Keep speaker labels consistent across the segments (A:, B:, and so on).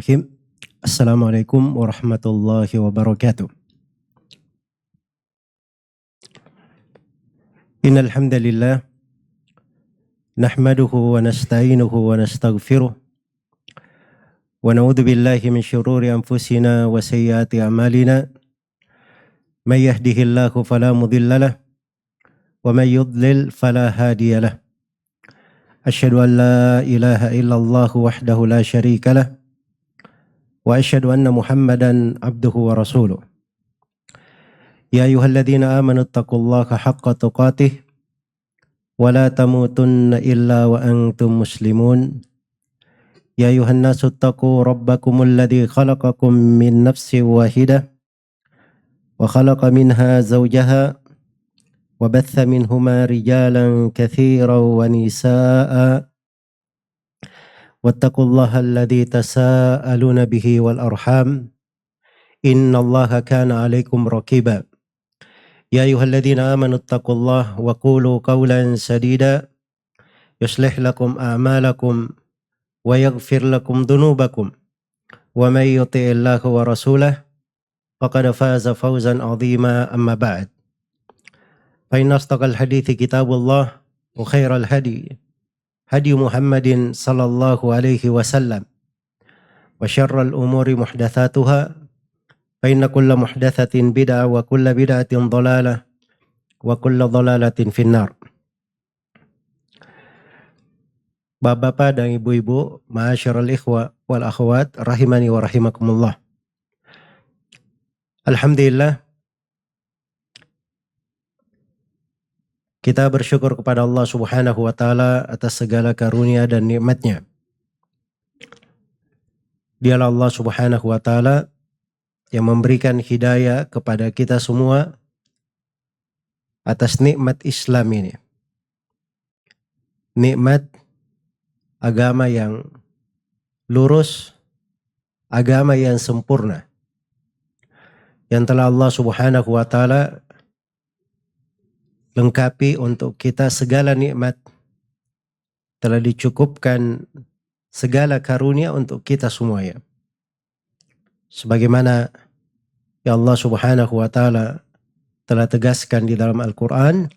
A: Bismillahirrahmanirrahim. Assalamualaikum warahmatullahi wabarakatuh. Innal hamdalillah nahmaduhu wa nasta'inuhu wa nastaghfiruh wa na'udzu billahi min syururi anfusina wa sayyiati a'malina. May yahdihillahu fala mudhillalah wa may yudlil fala hadiyalah. Asyhadu an la ilaha illallah wahdahu la syarikalah wa asyhadu anna Muhammadan abduhu wa rasuluh. Ya ayyuhalladzina amanu taqullaha haqqa tuqatih wa la tamutunna illa wa antum muslimun. Ya ayyuhan nasu taqu rabbakumul ladzi khalaqakum min nafsin wahidah wa khalaqa minha zawjaha wa batha minhuma rijalan katsiran wa nisaa'a wattaqullaha alladzi tasaaluna bihi wal arham innallaha kana 'alaikum raqiba. Ya ayyuhalladzina amanu taqullaha wa qulu qawlan sadida yuslih lakum a'malakum wa yaghfir lakum dhunubakum wa may yuti'illaha wa rasulahu faqad faza fawzan 'azima. Amma ba'd. Fa inna asdaqal hadithi kitabullah wa khairal hadi hadi Muhammadin sallallahu alaihi wasallam wa syarral umuri muhdatsatuha fa inna kulla muhdatsatin bid'ah wa kulla bid'atin dhalalah wa kulla dhalalatin finnar. Bapak-bapak dan ibu-ibu, ma'asyiral ikhwa wal akhwat rahimani wa rahimakumullah. Alhamdulillah, kita bersyukur kepada Allah Subhanahu wa taala atas segala karunia dan nikmat-Nya. Dialah Allah Subhanahu wa taala yang memberikan hidayah kepada kita semua atas nikmat Islam ini. Nikmat agama yang lurus, agama yang sempurna, yang telah Allah Subhanahu wa taala lengkapi untuk kita segala nikmat, telah dicukupkan segala karunia untuk kita semuanya. Sebagaimana ya Allah Subhanahu wa taala telah tegaskan di dalam Al-Qur'an,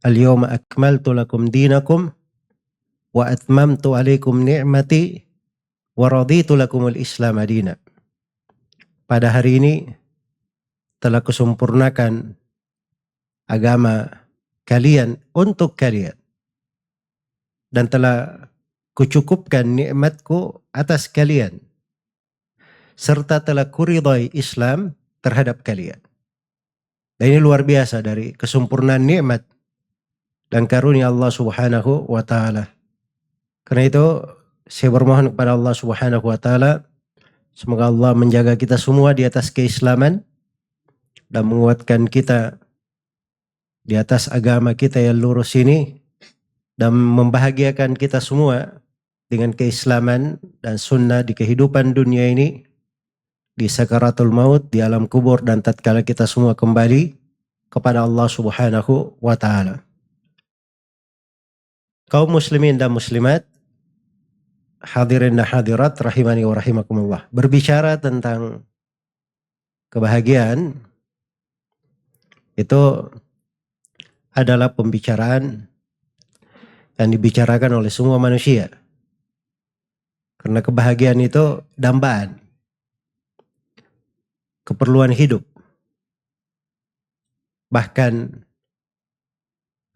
A: Al-yawma akmaltu lakum dinakum wa atmamtu alaikum ni'mati wa raditu lakumul Islam madina. Pada hari ini telah kusempurnakan agama kalian untuk kalian dan telah kucukupkan nikmatku atas kalian serta telah kuridai Islam terhadap kalian. Dan ini luar biasa dari kesempurnaan nikmat dan karunia Allah Subhanahu wa taala. Karena itu saya bermohon kepada Allah Subhanahu wa taala, semoga Allah menjaga kita semua di atas keislaman dan menguatkan kita di atas agama kita yang lurus ini dan membahagiakan kita semua dengan keislaman dan sunnah di kehidupan dunia ini, di sakaratul maut, di alam kubur, dan tatkala kita semua kembali kepada Allah Subhanahu wa taala. Kaum muslimin dan muslimat, hadirin dan hadirat rahimani wa rahimakumullah. Berbicara tentang kebahagiaan itu adalah pembicaraan yang dibicarakan oleh semua manusia. Karena kebahagiaan itu dambaan, keperluan hidup. Bahkan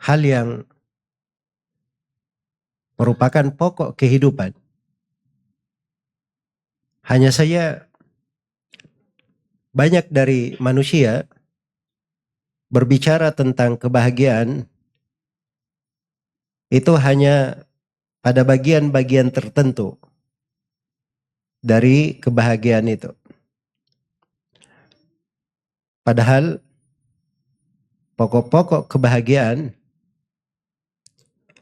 A: hal yang merupakan pokok kehidupan. Hanya saja banyak dari manusia berbicara tentang kebahagiaan itu hanya pada bagian-bagian tertentu dari kebahagiaan itu. Padahal pokok-pokok kebahagiaan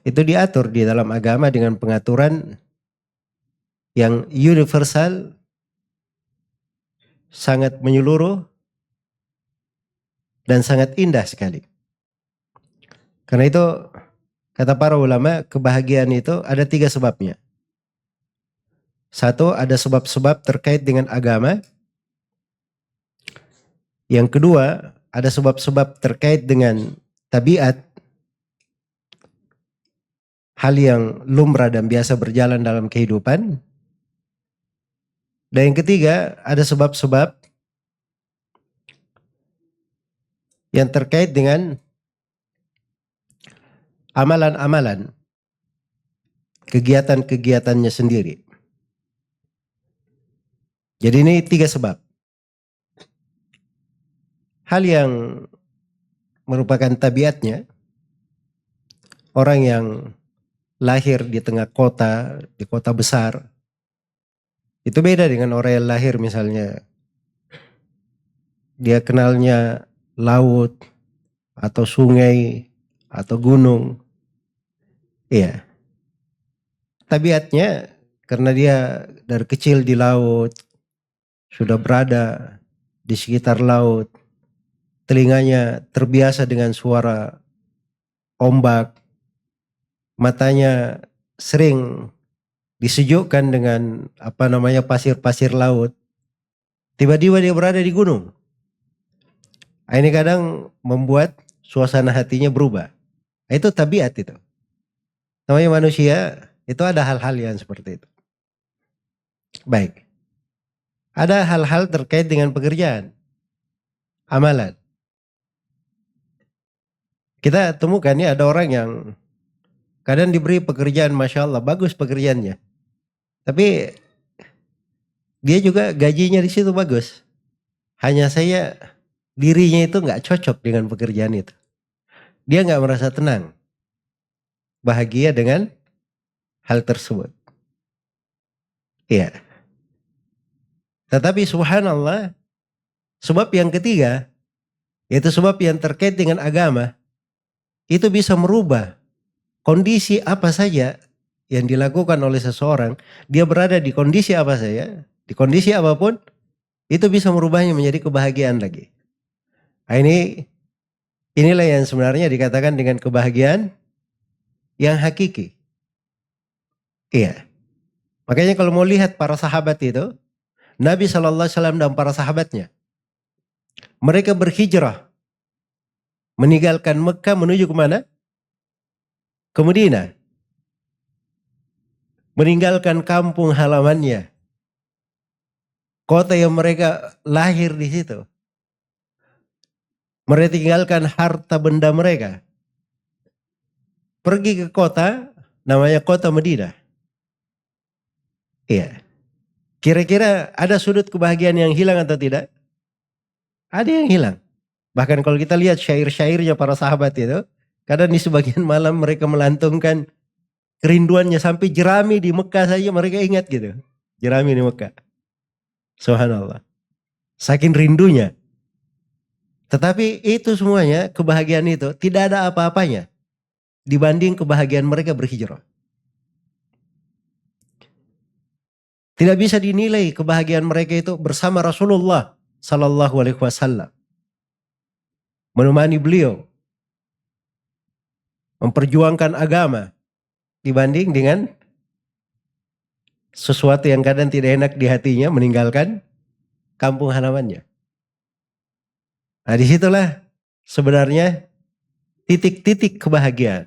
A: itu diatur di dalam agama dengan pengaturan yang universal, sangat menyeluruh, dan sangat indah sekali. Karena itu kata para ulama, kebahagiaan itu ada 3 sebabnya. Satu, ada sebab-sebab terkait dengan agama. Yang kedua, ada sebab-sebab terkait dengan tabiat, hal yang lumrah dan biasa berjalan dalam kehidupan. Dan yang ketiga, ada sebab-sebab yang terkait dengan amalan-amalan, kegiatan-kegiatannya sendiri. Jadi ini 3 sebab. Hal yang merupakan tabiatnya, orang yang lahir di tengah kota, di kota besar, itu beda dengan orang yang lahir misalnya dia kenalnya laut atau sungai atau gunung. Iya. Tabiatnya karena dia dari kecil di laut, sudah berada di sekitar laut, telinganya terbiasa dengan suara ombak, matanya sering disejukkan dengan pasir-pasir laut. Tiba-tiba dia berada di gunung. Ini kadang membuat suasana hatinya berubah. Itu tabiat itu. Namanya manusia, itu ada hal-hal yang seperti itu. Baik. Ada hal-hal terkait dengan pekerjaan, amalan. Kita temukan ya ada orang yang kadang diberi pekerjaan, Masya Allah, bagus pekerjaannya. Tapi dia juga gajinya di situ bagus. Hanya saya dirinya itu nggak cocok dengan pekerjaan itu. Dia nggak merasa tenang, bahagia dengan hal tersebut. Iya. Tetapi subhanallah, sebab yang ketiga, yaitu sebab yang terkait dengan agama, itu bisa merubah kondisi apa saja yang dilakukan oleh seseorang. Dia berada di kondisi apa saja, di kondisi apapun, itu bisa merubahnya menjadi kebahagiaan lagi. Nah, inilah yang sebenarnya dikatakan dengan kebahagiaan yang hakiki. Iya. Makanya kalau mau lihat para sahabat itu, Nabi SAW dan para sahabatnya, mereka berhijrah, meninggalkan Mekah menuju kemana? Ke Madinah. Meninggalkan kampung halamannya, kota yang mereka lahir di situ. Mereka tinggalkan harta benda mereka. Pergi ke kota, namanya kota Madinah. Iya. Kira-kira ada sudut kebahagiaan yang hilang atau tidak? Ada yang hilang. Bahkan kalau kita lihat syair-syairnya para sahabat itu, kadang di sebagian malam mereka melantungkan kerinduannya, sampai jerami di Mekah saja mereka ingat gitu. Jerami di Mekah. Subhanallah. Saking rindunya. Tetapi itu semuanya, kebahagiaan itu tidak ada apa-apanya dibanding kebahagiaan mereka berhijrah. Tidak bisa dinilai kebahagiaan mereka itu bersama Rasulullah Sallallahu Alaihi Wasallam, menemani beliau, memperjuangkan agama, dibanding dengan sesuatu yang kadang tidak enak di hatinya, meninggalkan kampung halamannya. Nah, disitulah sebenarnya titik-titik kebahagiaan,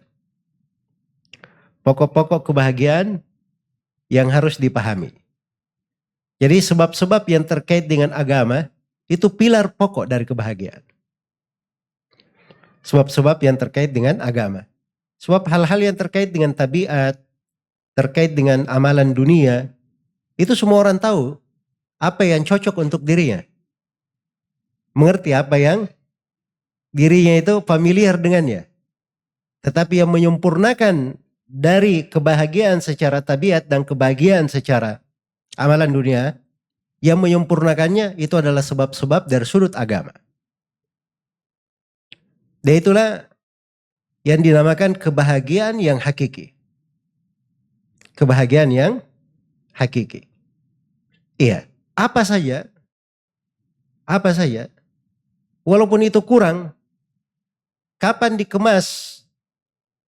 A: pokok-pokok kebahagiaan yang harus dipahami. Jadi sebab-sebab yang terkait dengan agama itu pilar pokok dari kebahagiaan. Sebab-sebab yang terkait dengan agama. Sebab hal-hal yang terkait dengan tabiat, terkait dengan amalan dunia, itu semua orang tahu apa yang cocok untuk dirinya. Mengerti apa yang dirinya itu familiar dengannya. Tetapi yang menyempurnakan dari kebahagiaan secara tabiat dan kebahagiaan secara amalan dunia, yang menyempurnakannya itu adalah sebab-sebab dari sudut agama. Dan itulah yang dinamakan kebahagiaan yang hakiki. Kebahagiaan yang hakiki. Iya, apa saja, walaupun itu kurang, kapan dikemas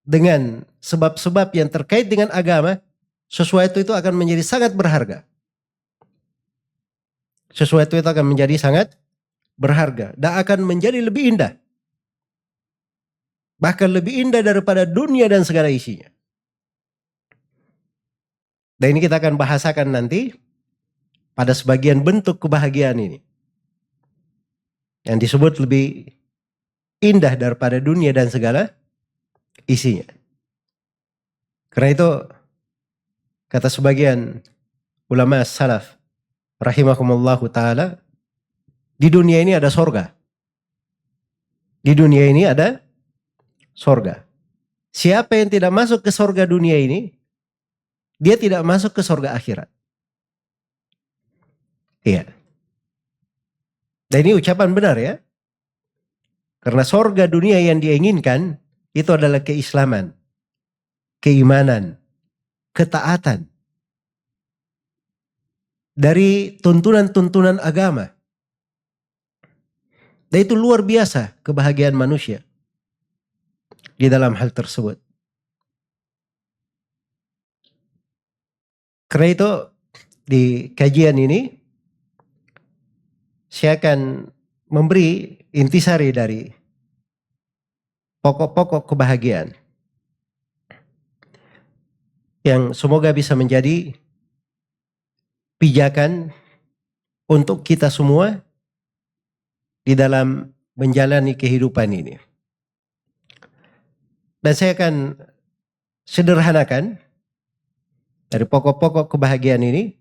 A: dengan sebab-sebab yang terkait dengan agama, sesuatu itu akan menjadi sangat berharga. sesuatu itu akan menjadi sangat berharga dan akan menjadi lebih indah. Bahkan lebih indah daripada dunia dan segala isinya. Dan ini kita akan bahasakan nanti pada sebagian bentuk kebahagiaan ini. Yang disebut lebih indah daripada dunia dan segala isinya. Karena itu kata sebagian ulama salaf rahimahumullahu ta'ala, di dunia ini ada sorga. Di dunia ini ada sorga. Siapa yang tidak masuk ke sorga dunia ini, dia tidak masuk ke sorga akhirat. Iya. Dan ini ucapan benar ya. Karena sorga dunia yang dia inginkan, itu adalah keislaman, keimanan, ketaatan. Dari tuntunan-tuntunan agama. Dan itu luar biasa kebahagiaan manusia di dalam hal tersebut. Karena itu di kajian ini saya akan memberi intisari dari pokok-pokok kebahagiaan yang semoga bisa menjadi pijakan untuk kita semua di dalam menjalani kehidupan ini. Dan saya akan sederhanakan dari pokok-pokok kebahagiaan ini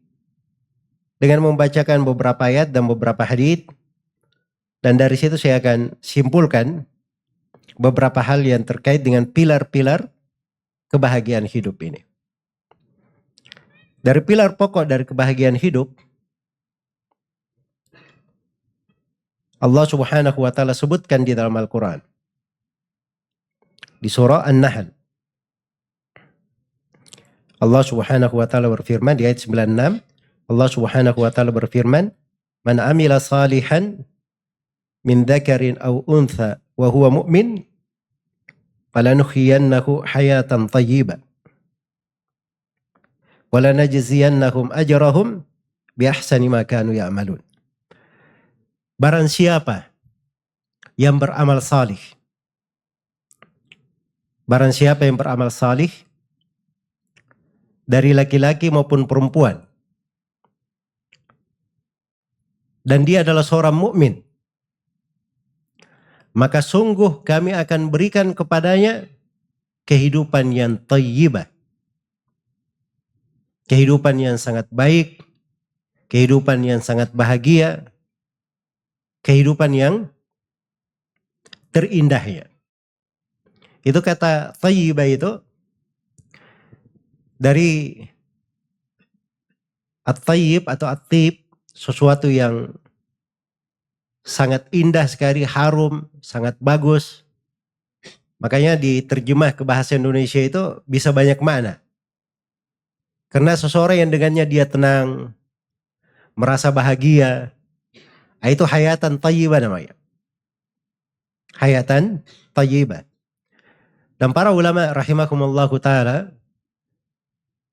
A: dengan membacakan beberapa ayat dan beberapa hadits, dan dari situ saya akan simpulkan beberapa hal yang terkait dengan pilar-pilar kebahagiaan hidup ini. Dari pilar pokok dari kebahagiaan hidup, Allah Subhanahu wa ta'ala sebutkan di dalam Al-Quran. Di surah An-Nahl. Allah Subhanahu wa ta'ala berfirman di ayat 96. Allah Subhanahu wa ta'ala berfirman, "Man amila salihan min dzakarin aw untha wa huwa mu'min, falanuhyiyannahu hayatan thayyibah. Wa lanajziyannahum ajrahum bi ahsani ma kanu ya'malun." Barang siapa yang beramal salih, barang siapa yang beramal salih dari laki-laki maupun perempuan, dan dia adalah seorang mukmin, maka sungguh kami akan berikan kepadanya kehidupan yang thayyibah, kehidupan yang sangat baik, kehidupan yang sangat bahagia, kehidupan yang terindahnya. Itu kata thayyibah itu dari at-thayyib atau at-tib, sesuatu yang sangat indah sekali, harum, sangat bagus. Makanya diterjemah ke bahasa Indonesia itu bisa banyak makna. Karena seseorang yang dengannya dia tenang, merasa bahagia, itu hayatan thayyibah namanya. Hayatan thayyibah. Dan para ulama rahimahumullahu ta'ala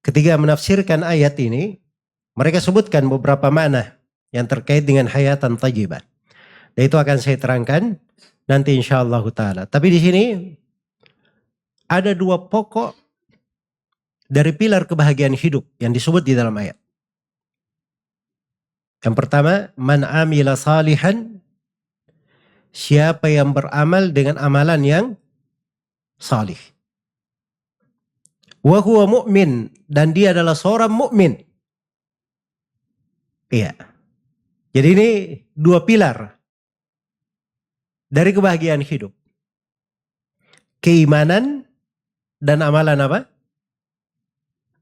A: ketika menafsirkan ayat ini, mereka sebutkan beberapa makna yang terkait dengan hayatan thayyibah. Dan itu akan saya terangkan nanti insyaallah ta'ala. Tapi di sini ada dua pokok dari pilar kebahagiaan hidup yang disebut di dalam ayat. Yang pertama, man amila salihan, siapa yang beramal dengan amalan yang salih. Wa huwa mu'min, dan dia adalah seorang mukmin. Iya. Jadi ini dua pilar dari kebahagiaan hidup. Keimanan dan amalan apa?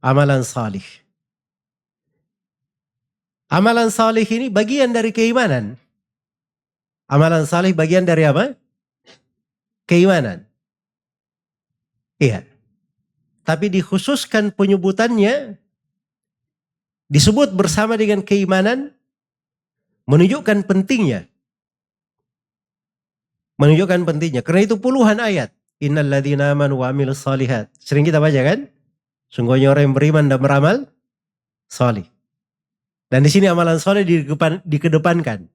A: Amalan salih. Amalan salih ini bagian dari keimanan. Amalan salih bagian dari apa? Keimanan. Iya. Tapi dikhususkan penyebutannya disebut bersama dengan keimanan, menunjukkan pentingnya. Menunjukkan pentingnya. Karena itu puluhan ayat. Innal ladzina amanu wa amilus shalihat. Sering kita baca kan? Sungguhnya orang yang beriman dan beramal salih. Dan di sini amalan soleh dikedepankan.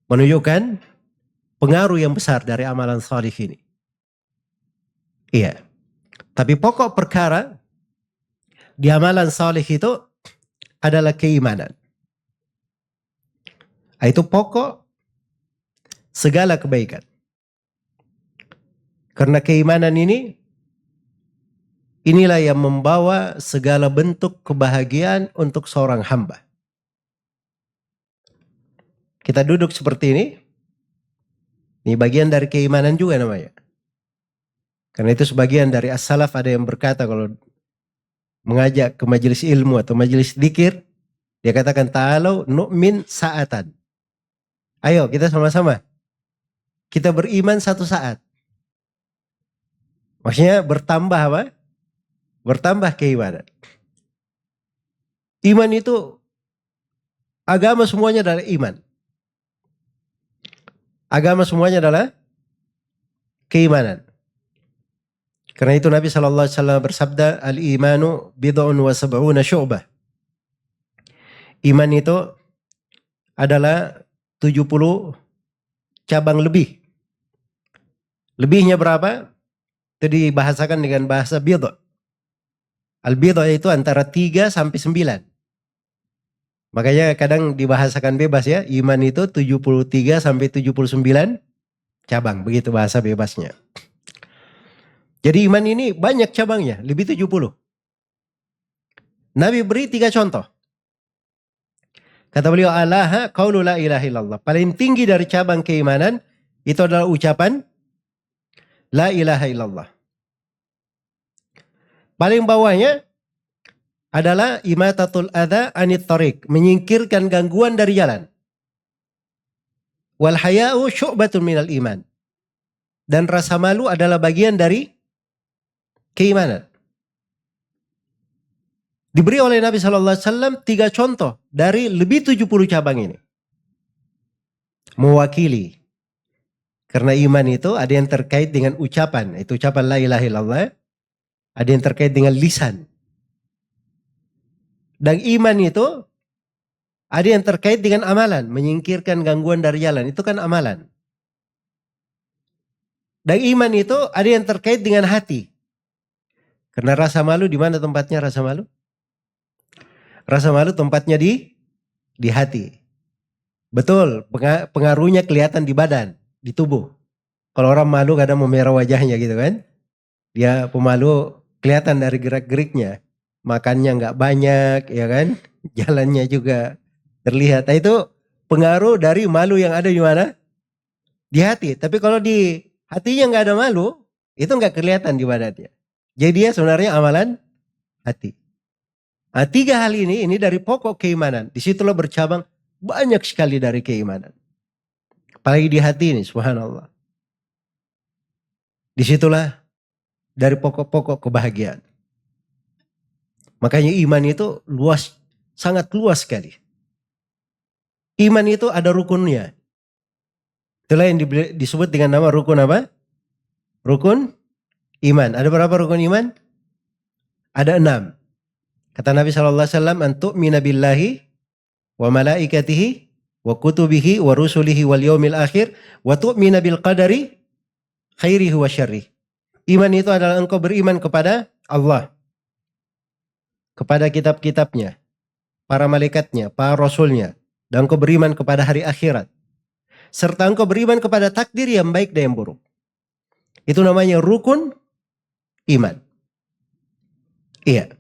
A: Menunjukkan pengaruh yang besar dari amalan soleh ini. Iya. Tapi pokok perkara di amalan soleh itu adalah keimanan. Itu pokok segala kebaikan. Karena keimanan inilah yang membawa segala bentuk kebahagiaan untuk seorang hamba. Kita duduk seperti ini. Ini bagian dari keimanan juga namanya. Karena itu sebagian dari as-salaf ada yang berkata kalau mengajak ke majelis ilmu atau majelis dzikir, dia katakan ta'alau nu'min sa'atan. Ayo kita sama-sama. Kita beriman satu saat. Maksudnya bertambah apa? Bertambah keimanan. Iman itu, agama semuanya adalah iman. Agama semuanya adalah keimanan. Karena itu Nabi SAW bersabda, al-imanu bid'un wa sab'una syu'bah. Iman itu adalah 70 cabang lebih. Lebihnya berapa? Itu dibahasakan dengan bahasa bid'ah. Al-bid'ah itu antara 3 sampai 9. Makanya kadang dibahasakan bebas ya. Iman itu 73 sampai 79 cabang. Begitu bahasa bebasnya. Jadi iman ini banyak cabangnya. Lebih 70. Nabi beri 3 contoh. Kata beliau, alaha qaulu la ilaha illallah. Paling tinggi dari cabang keimanan itu adalah ucapan la ilaha illallah. Paling bawahnya adalah imatatul adha anit tariq, menyingkirkan gangguan dari jalan. Wal haya'u syu'batun minal iman. Dan rasa malu adalah bagian dari keimanan. Diberi oleh Nabi SAW 3 contoh dari lebih 70 cabang ini. Mewakili. Karena iman itu ada yang terkait dengan ucapan. Itu ucapan la ilaha illallah. Ada yang terkait dengan lisan. Dan iman itu ada yang terkait dengan amalan. Menyingkirkan gangguan dari jalan. Itu kan amalan. Dan iman itu ada yang terkait dengan hati. Karena rasa malu, di mana tempatnya rasa malu? Rasa malu tempatnya di hati. Betul, pengaruhnya kelihatan di badan, di tubuh. Kalau orang malu kadang memerah wajahnya gitu kan. Dia pemalu kelihatan dari gerak-geriknya. Makannya nggak banyak ya kan. Jalannya juga terlihat. Nah, itu pengaruh dari malu yang ada di mana? Di hati. Tapi kalau di hatinya nggak ada malu, itu nggak kelihatan di badannya. Jadi dia sebenarnya amalan hati. Nah, 3 hal ini dari pokok keimanan. Disitulah bercabang banyak sekali dari keimanan. Apalagi di hati ini, subhanallah. Disitulah dari pokok-pokok kebahagiaan. Makanya iman itu luas, sangat luas sekali. Iman itu ada rukunnya. Itulah yang disebut dengan nama rukun apa? Rukun iman. Ada berapa rukun iman? Ada 6. Kata Nabi SAW, antu'mina billahi wa malaikatihi wa kutubihi wa rusulihi wal yaumil akhir wa tu'mina bil qadari khairihi wa syarrih. Iman itu adalah engkau beriman kepada Allah, kepada kitab-kitabnya, para malaikatnya, para rasulnya, dan engkau beriman kepada hari akhirat, serta engkau beriman kepada takdir yang baik dan yang buruk. Itu namanya rukun iman. Iya.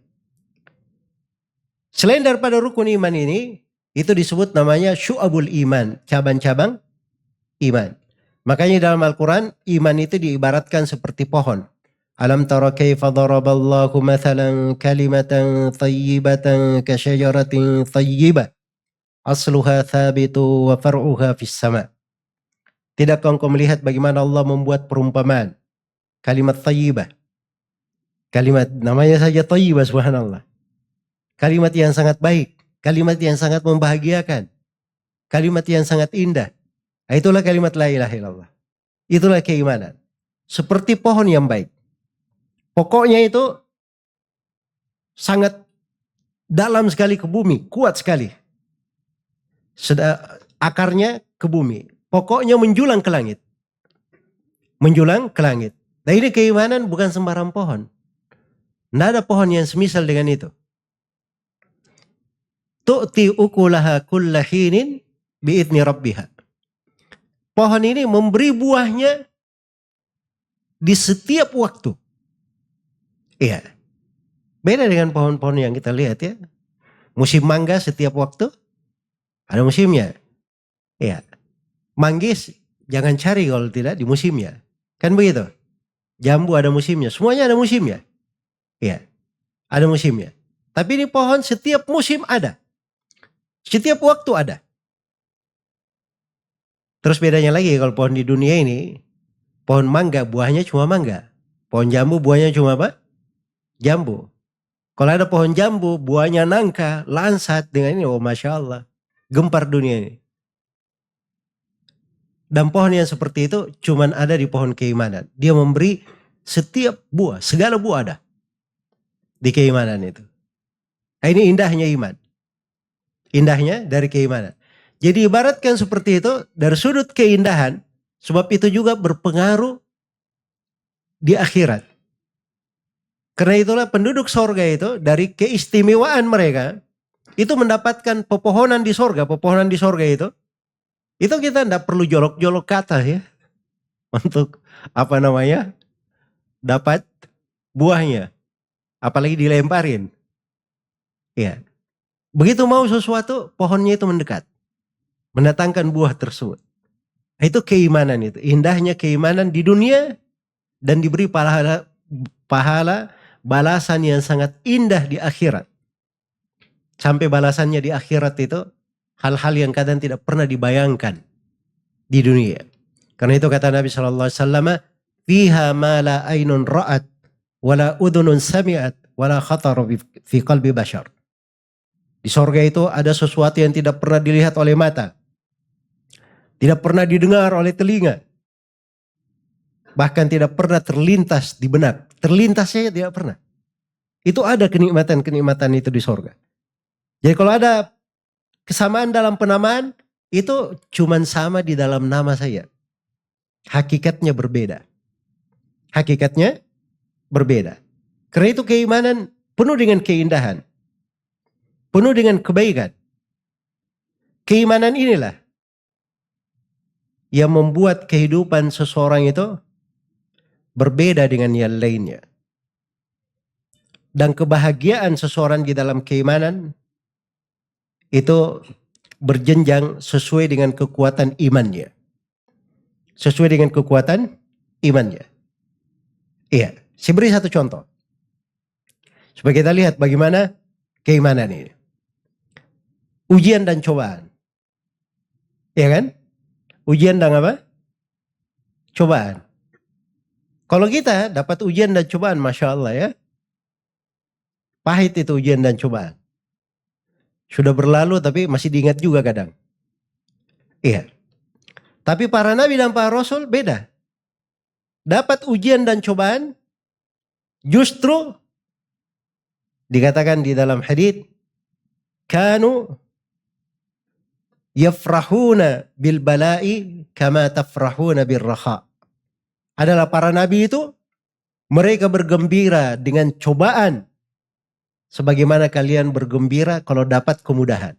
A: Selain daripada rukun iman ini, itu disebut namanya syu'abul iman, cabang-cabang iman. Makanya dalam Al-Quran, iman itu diibaratkan seperti pohon. Alam tara kaifa daraballahu mathalan kalimatan thayyibatan kasyajaratin thayyibah. Asluha thabitu wa far'uha fis sama. Tidakkah engkau melihat bagaimana Allah membuat perumpamaan kalimat thayyibah? Kalimat namanya saja thayyibah, subhanallah. Kalimat yang sangat baik, kalimat yang sangat membahagiakan, kalimat yang sangat indah. Itulah kalimat la ilaha illallah. Itulah keimanan. Seperti pohon yang baik. Pokoknya itu sangat dalam sekali ke bumi, kuat sekali. Akarnya ke bumi. Pokoknya menjulang ke langit. Menjulang ke langit. Nah ini keimanan bukan sembarang pohon. Tidak ada pohon yang semisal dengan itu. Tu'ti ukulaha kulla hinin bi'idni rabbiha. Pohon ini memberi buahnya di setiap waktu. Iya. Beda dengan pohon-pohon yang kita lihat ya. Musim mangga setiap waktu ada musimnya. Iya. Manggis jangan cari kalau tidak di musimnya. Kan begitu. Jambu ada musimnya. Semuanya ada musimnya. Iya. Ada musimnya. Tapi ini pohon setiap musim ada. Setiap waktu ada. Terus bedanya lagi kalau pohon di dunia ini. Pohon mangga buahnya cuma mangga. Pohon jambu buahnya cuma apa? Jambu. Kalau ada pohon jambu buahnya nangka, lansat dengan ini. Oh Masya Allah. Gempar dunia ini. Dan pohon yang seperti itu cuman ada di pohon keimanan. Dia memberi setiap buah, segala buah ada di keimanan itu. Nah, ini indahnya iman. Indahnya dari keimanan. Jadi ibaratkan seperti itu dari sudut keindahan, sebab itu juga berpengaruh di akhirat. Karena itulah penduduk sorga itu dari keistimewaan mereka itu mendapatkan pepohonan di sorga. Pepohonan di sorga itu kita tidak perlu jolok-jolok kata ya. Untuk apa namanya dapat buahnya. Apalagi dilemparin. Ya. Begitu mau sesuatu pohonnya itu mendekat. Mendatangkan buah tersebut. Itu keimanan itu. Indahnya keimanan di dunia dan diberi pahala balasan yang sangat indah di akhirat. Sampai balasannya di akhirat itu hal-hal yang kadang tidak pernah dibayangkan di dunia. Karena itu kata Nabi SAW, fiha ma la aynun ra'at, wala udhunun sami'at, wala khatar fi qalbi bashar. Di sorga itu ada sesuatu yang tidak pernah dilihat oleh mata. Tidak pernah didengar oleh telinga. Bahkan tidak pernah terlintas di benak. Terlintasnya tidak pernah. Itu ada kenikmatan-kenikmatan itu di sorga. Jadi kalau ada kesamaan dalam penamaan, itu cuman sama di dalam nama saja. Hakikatnya berbeda. Hakikatnya berbeda. Karena itu keimanan penuh dengan keindahan. Penuh dengan kebaikan. Keimanan inilah yang membuat kehidupan seseorang itu berbeda dengan yang lainnya. Dan kebahagiaan seseorang di dalam keimanan itu berjenjang sesuai dengan kekuatan imannya. Sesuai dengan kekuatan imannya. Iya, saya beri satu contoh. Supaya kita lihat bagaimana keimanan ini. Ujian dan cobaan. Iya kan? Ujian dan apa? Cobaan. Kalau kita dapat ujian dan cobaan, Masya Allah ya. Pahit itu ujian dan cobaan. Sudah berlalu tapi masih diingat juga kadang. Iya. Tapi para nabi dan para rasul beda. Dapat ujian dan cobaan, justru dikatakan di dalam hadits, kanu yafrahuna bil bala'i kama tafrahuna bil raha. Adalah para nabi itu mereka bergembira dengan cobaan sebagaimana kalian bergembira kalau dapat kemudahan.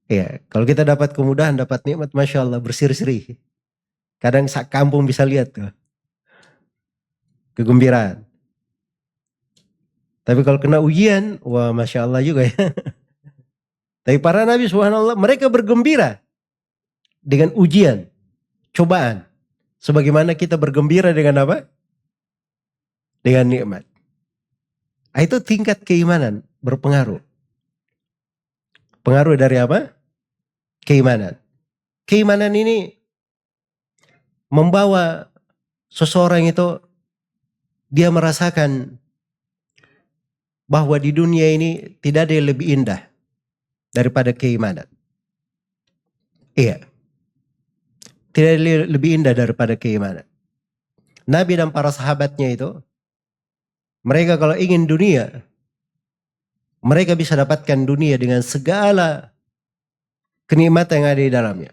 A: Ya, kalau kita dapat kemudahan, dapat nikmat, Masya Allah, berseri-seri. Kadang sak kampung bisa lihat tuh kegembiraan. Tapi kalau kena ujian, wah Masya Allah juga ya. Tapi para nabi subhanallah mereka bergembira dengan ujian, cobaan. Sebagaimana kita bergembira dengan apa? Dengan nikmat. Itu tingkat keimanan berpengaruh. Pengaruh dari apa? Keimanan. Keimanan ini membawa seseorang itu dia merasakan bahwa di dunia ini tidak ada yang lebih indah daripada keimanan. Iya. Tidak ada yang lebih indah daripada keimanan. Nabi dan para sahabatnya itu, mereka kalau ingin dunia, mereka bisa dapatkan dunia dengan segala kenikmatan yang ada di dalamnya.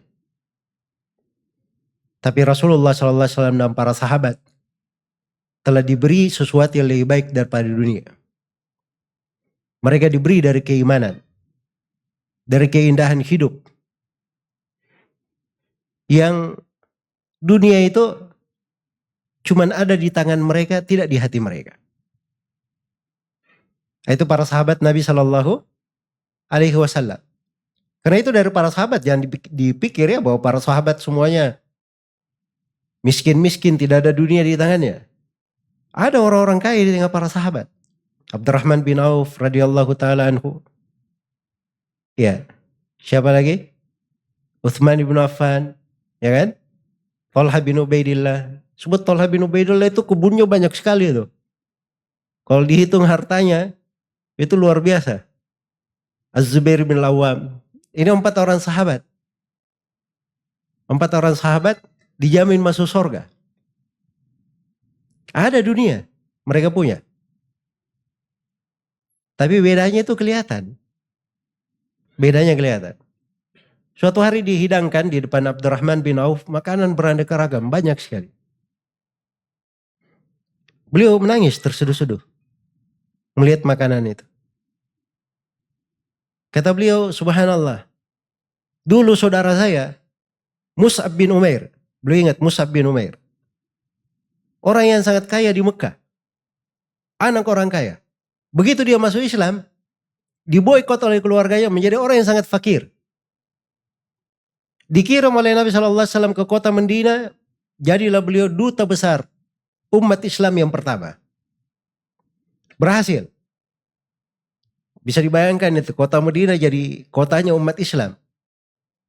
A: Tapi Rasulullah SAW dan para sahabat telah diberi sesuatu yang lebih baik daripada dunia. Mereka diberi dari keimanan, dari keindahan hidup. Yang dunia itu cuman ada di tangan mereka, tidak di hati mereka. Itu para sahabat Nabi SAW. Karena itu dari para sahabat jangan dipikir ya bahwa para sahabat semuanya miskin-miskin, tidak ada dunia di tangannya. Ada orang-orang kaya di tengah para sahabat. Abdurrahman bin Auf radhiyallahu taala anhu. Ya. Siapa lagi? Utsman bin Affan, ya kan? Talha bin Ubaidillah. Sebut Talha bin Ubaidillah itu kebunnya banyak sekali itu. Kalau dihitung hartanya itu luar biasa. Az-Zubair bin Lawam. Ini 4 orang sahabat. 4 orang sahabat dijamin masuk surga. Ada dunia, mereka punya. Tapi bedanya itu kelihatan. Bedanya kelihatan. Suatu hari dihidangkan di depan Abdurrahman bin Auf makanan beraneka ragam, banyak sekali. Beliau menangis terseduh-seduh melihat makanan itu. Kata beliau, subhanallah, dulu saudara saya Mus'ab bin Umair, beliau ingat Mus'ab bin Umair, orang yang sangat kaya di Mekah, anak orang kaya. Begitu dia masuk Islam, diboikot oleh keluarganya menjadi orang yang sangat fakir. Dikirim oleh Nabi SAW ke kota Madinah, jadilah beliau duta besar umat Islam yang pertama. Berhasil. Bisa dibayangkan itu kota Madinah jadi kotanya umat Islam.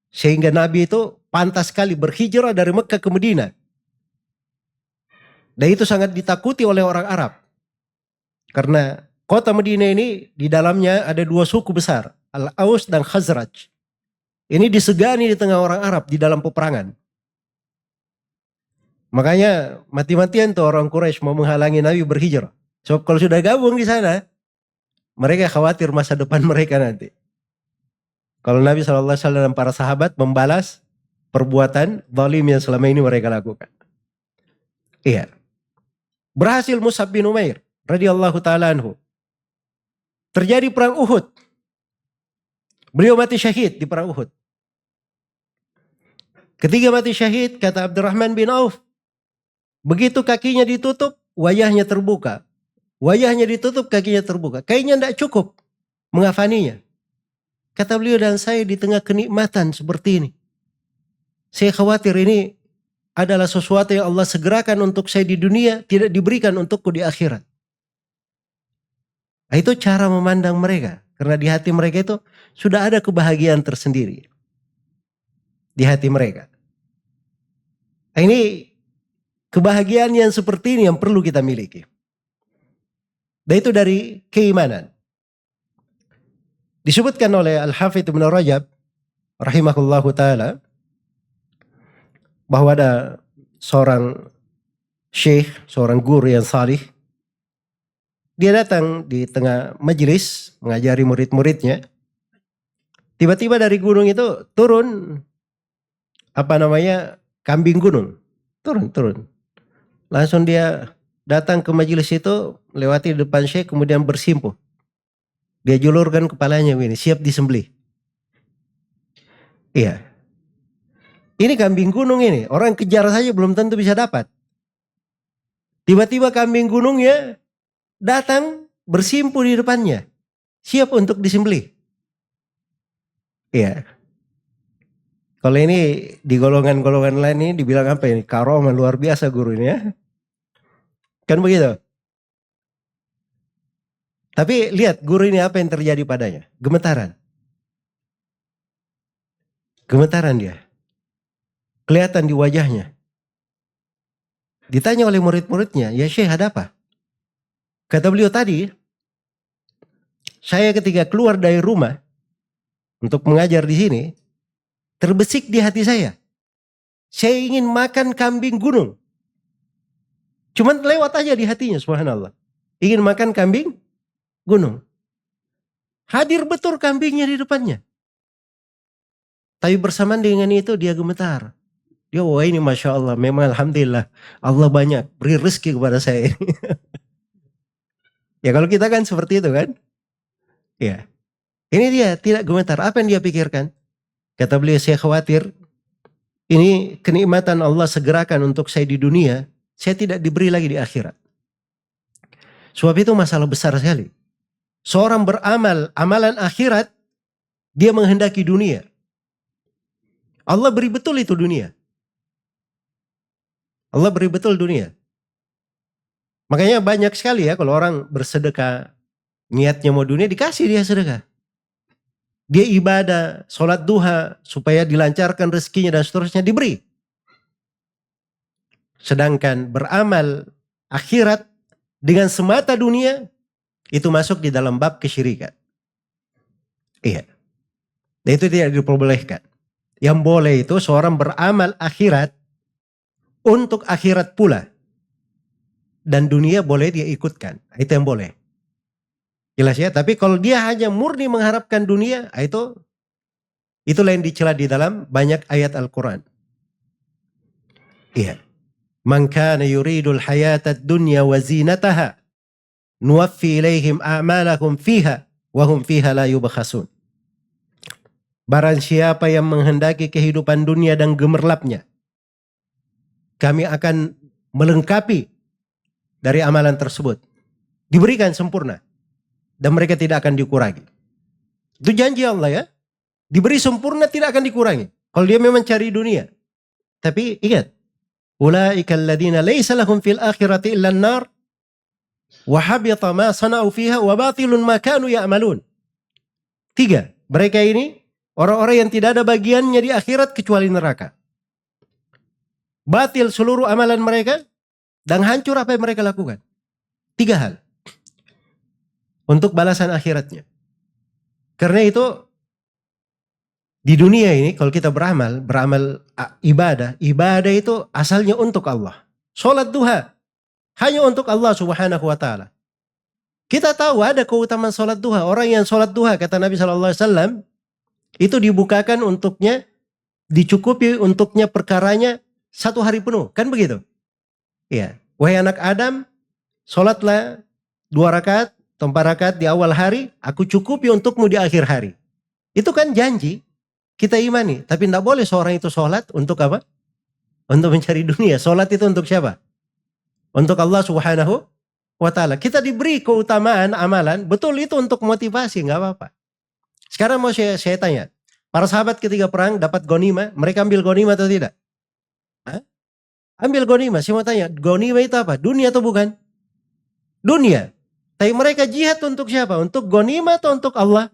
A: Sehingga Nabi itu pantas sekali berhijrah dari Mekah ke Madinah. Dan itu sangat ditakuti oleh orang Arab. Karena kota Madinah ini di dalamnya ada 2 suku besar, Al-Aus dan Khazraj. Ini disegani di tengah orang Arab di dalam peperangan. Makanya mati-matian tuh orang Quraisy mau menghalangi Nabi berhijrah. So kalau sudah gabung di sana, mereka khawatir masa depan mereka nanti. Kalau Nabi SAW dan para sahabat membalas perbuatan zalim yang selama ini mereka lakukan. Iya. Berhasil Mus'ab bin Umair radhiyallahu taala anhu. Terjadi perang Uhud. Beliau mati syahid di perang Uhud. Ketika mati syahid, kata Abdurrahman bin Auf, begitu kakinya ditutup, wajahnya terbuka. Wajahnya ditutup, kakinya terbuka. Kayaknya tidak cukup mengafaninya. Kata beliau, dan saya di tengah kenikmatan seperti ini. Saya khawatir ini adalah sesuatu yang Allah segerakan untuk saya di dunia, tidak diberikan untukku di akhirat. Nah, itu cara memandang mereka. Karena di hati mereka itu sudah ada kebahagiaan tersendiri. Di hati mereka. Nah, ini kebahagiaan yang seperti ini yang perlu kita miliki. Dan itu dari keimanan. Disebutkan oleh Al-Hafidz Ibn Rajab rahimahullahu ta'ala bahwa ada seorang syekh, seorang guru yang salih. Dia datang di tengah majelis mengajari murid-muridnya. Tiba-tiba dari gunung itu turun kambing gunung. Turun. Langsung dia datang ke majelis itu, lewati depan syekh, kemudian bersimpuh. Dia julurkan kepalanya begini, siap disembelih. Iya. Ini kambing gunung ini, orang kejar saja belum tentu bisa dapat. Tiba-tiba kambing gunungnya datang bersimpuh di depannya, siap untuk disembelih. Iya. Kalau ini di golongan-golongan lain ini dibilang apa ini? Karomah luar biasa guru ini ya. Kan begitu. Tapi lihat guru ini apa yang terjadi padanya. Gemetaran. Gemetaran dia. Kelihatan di wajahnya. Ditanya oleh murid-muridnya, ya Syekh ada apa? Kata beliau tadi, saya ketika keluar dari rumah untuk mengajar di sini, terbesik di hati saya. Saya ingin makan kambing gunung. Cuman lewat aja di hatinya, subhanallah. Ingin makan kambing gunung. Hadir betul kambingnya di depannya. Tapi bersamaan dengan itu dia gemetar. Dia, wah ini Masya Allah, memang Alhamdulillah. Allah banyak beri rezeki kepada saya ini. Ya kalau kita kan seperti itu kan. Ya. Ini dia tidak gemetar. Apa yang dia pikirkan? Kata beliau, saya khawatir ini kenikmatan Allah segerakan untuk saya di dunia. Saya tidak diberi lagi di akhirat. Sebab itu masalah besar sekali. Seorang beramal, amalan akhirat, dia menghendaki dunia. Allah beri betul itu dunia. Allah beri betul dunia. Makanya banyak sekali ya kalau orang bersedekah, niatnya mau dunia, dikasih dia sedekah. Dia ibadah, sholat duha, supaya dilancarkan rezekinya dan seterusnya, diberi. Sedangkan beramal akhirat dengan semata dunia, itu masuk di dalam bab kesyirikan. Iya. Dan itu tidak diperbolehkan. Yang boleh itu seorang beramal akhirat untuk akhirat pula. Dan dunia boleh dia ikutkan. Itu yang boleh. Jelas ya. Tapi kalau dia hanya murni mengharapkan dunia, itulah yang dicela di dalam banyak ayat Al-Quran. Iya. Man kana yuridul hayatad dunya wa zinataha nuwaffi ilaihim a'malahum fiha wa hum fiha la yubkhasun. Barang siapa yang menghendaki kehidupan dunia dan gemerlapnya, kami akan melengkapi dari amalan tersebut. Diberikan sempurna. Dan mereka tidak akan dikurangi. Itu janji Allah ya. Diberi sempurna, tidak akan dikurangi. Kalau dia memang cari dunia. Tapi ingat. Ulaika alladhina laysa lahum fil akhirati illa an-nar. Wa habita ma sana'u fiha wa batilun ma kanu ya'malun. 3. Mereka ini orang-orang yang tidak ada bagiannya di akhirat kecuali neraka. Batil seluruh amalan mereka. Dan hancur apa yang mereka lakukan. 3 hal. Untuk balasan akhiratnya. Karena itu, di dunia ini kalau kita beramal ibadah itu asalnya untuk Allah. Sholat duha, hanya untuk Allah subhanahu wa ta'ala. Kita tahu ada keutamaan sholat duha. Orang yang sholat duha, kata Nabi SAW, itu dibukakan untuknya, dicukupi untuknya perkaranya 1 hari penuh. Kan begitu? Iya. Wahai anak Adam, sholatlah 2 rakaat, 4 rakaat di awal hari, aku cukupi untukmu di akhir hari. Itu kan janji, kita imani. Tapi tidak boleh seorang itu sholat untuk apa? Untuk mencari dunia. Sholat itu untuk siapa? Untuk Allah subhanahu wa ta'ala. Kita diberi keutamaan amalan, betul itu untuk motivasi, nggak apa-apa. Sekarang mau saya tanya, para sahabat ketika perang dapat gonima, mereka ambil gonima atau tidak? Hah? Ambil gonima, saya mau tanya, gonima itu apa? Dunia atau bukan? Dunia. Tapi mereka jihad untuk siapa? Untuk gonima atau untuk Allah?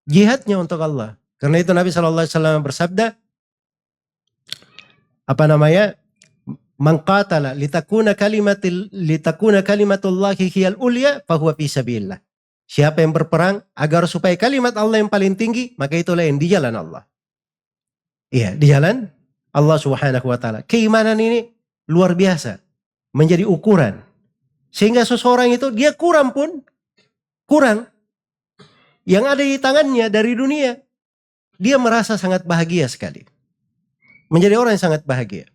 A: Jihadnya untuk Allah. Karena itu Nabi SAW bersabda, man qatala litakuna kalimatullahi hiyal ulya fahuwa fi sabilillah. Siapa yang berperang agar supaya kalimat Allah yang paling tinggi, maka itulah yang di jalan Allah. Iya, di jalan Allah subhanahu wa ta'ala. Keimanan ini luar biasa. Menjadi ukuran. Sehingga seseorang itu dia kurang. Yang ada di tangannya dari dunia. Dia merasa sangat bahagia sekali. Menjadi orang yang sangat bahagia.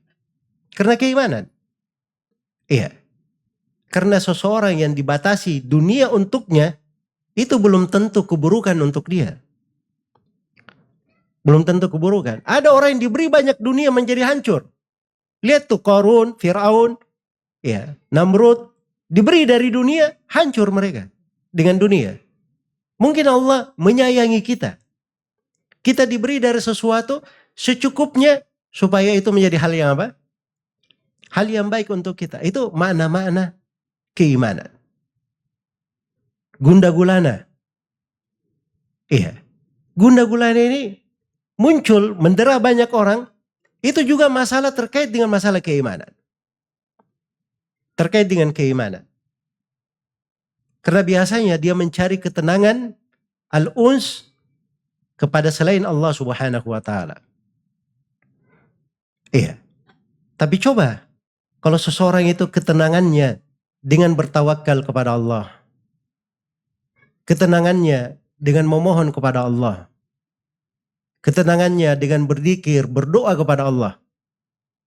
A: Karena keimanan. Iya. Karena seseorang yang dibatasi dunia untuknya, itu belum tentu keburukan untuk dia. Belum tentu keburukan. Ada orang yang diberi banyak dunia menjadi hancur. Lihat tuh Qarun, Fir'aun, ya, Namrud. Diberi dari dunia, hancur mereka. Dengan dunia. Mungkin Allah menyayangi kita. Kita diberi dari sesuatu secukupnya supaya itu menjadi hal yang apa? Hal yang baik untuk kita. Itu makna-makna keimanan. Gunda gulana. Iya. Gunda gulana ini muncul mendera banyak orang. Itu juga masalah terkait dengan masalah keimanan. Terkait dengan keimanan. Karena biasanya dia mencari ketenangan al-uns kepada selain Allah subhanahu wa ta'ala. Iya. Tapi coba, kalau seseorang itu ketenangannya dengan bertawakal kepada Allah. ketenangannya dengan memohon kepada Allah, ketenangannya dengan berzikir, berdoa kepada Allah.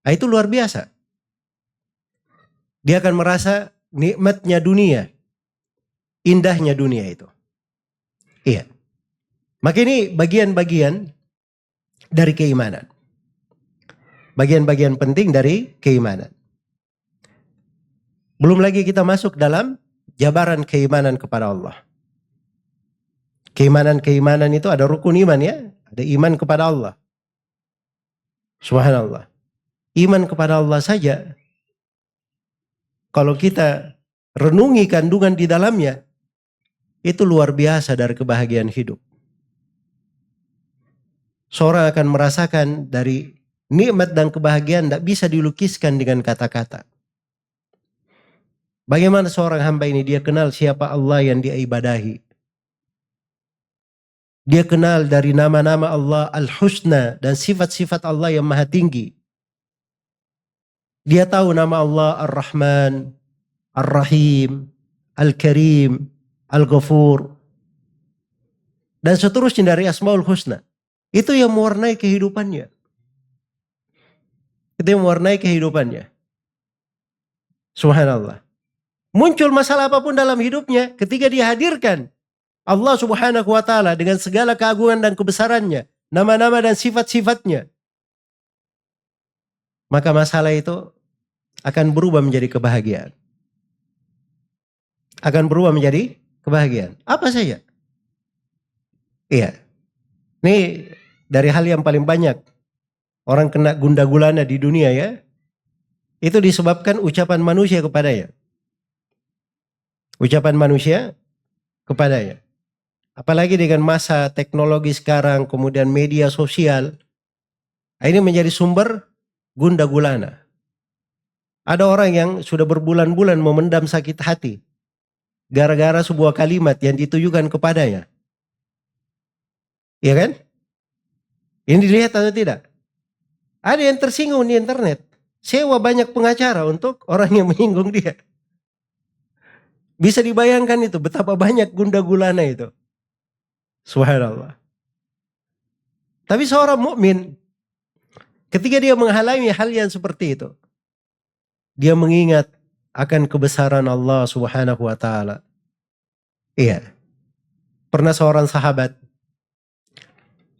A: Nah, itu luar biasa. Dia akan merasa nikmatnya dunia, indahnya dunia itu. Iya. Maka ini bagian-bagian dari keimanan. Bagian-bagian penting dari keimanan. Belum lagi kita masuk dalam jabaran keimanan kepada Allah. Keimanan-keimanan itu ada rukun iman ya. Ada iman kepada Allah. Subhanallah. Iman kepada Allah saja, kalau kita renungi kandungan di dalamnya, itu luar biasa dari kebahagiaan hidup. Seorang akan merasakan dari nikmat dan kebahagiaan tidak bisa dilukiskan dengan kata-kata. Bagaimana seorang hamba ini dia kenal siapa Allah yang dia ibadahi. Dia kenal dari nama-nama Allah Al-Husna dan sifat-sifat Allah yang maha tinggi. Dia tahu nama Allah Ar-Rahman, Ar-Rahim, Al-Karim, Al-Ghafur, dan seterusnya dari Asmaul Husna. Itu yang mewarnai kehidupannya. Itu yang mewarnai kehidupannya. Subhanallah. Muncul masalah apapun dalam hidupnya, ketika dihadirkan Allah Subhanahu wa Ta'ala dengan segala keagungan dan kebesarannya, nama-nama dan sifat-sifatnya, maka masalah itu akan berubah menjadi kebahagiaan. Akan berubah menjadi kebahagiaan. Apa saja? Iya. Ini dari hal yang paling banyak orang kena gundah gulana di dunia ya. Itu disebabkan ucapan manusia kepadanya. Ucapan manusia kepadanya. Apalagi dengan masa teknologi sekarang, kemudian media sosial, ini menjadi sumber gundah gulana. Ada orang yang sudah berbulan-bulan memendam sakit hati gara-gara sebuah kalimat yang ditujukan kepadanya. Iya kan? Ini dilihat atau tidak? Ada yang tersinggung di internet, sewa banyak pengacara untuk orang yang menyinggung dia. Bisa dibayangkan itu betapa banyak gundah gulana itu. Subhanallah. Tapi seorang mukmin ketika dia menghalangi hal yang seperti itu, dia mengingat akan kebesaran Allah Subhanahu wa Ta'ala. Iya. Pernah seorang sahabat,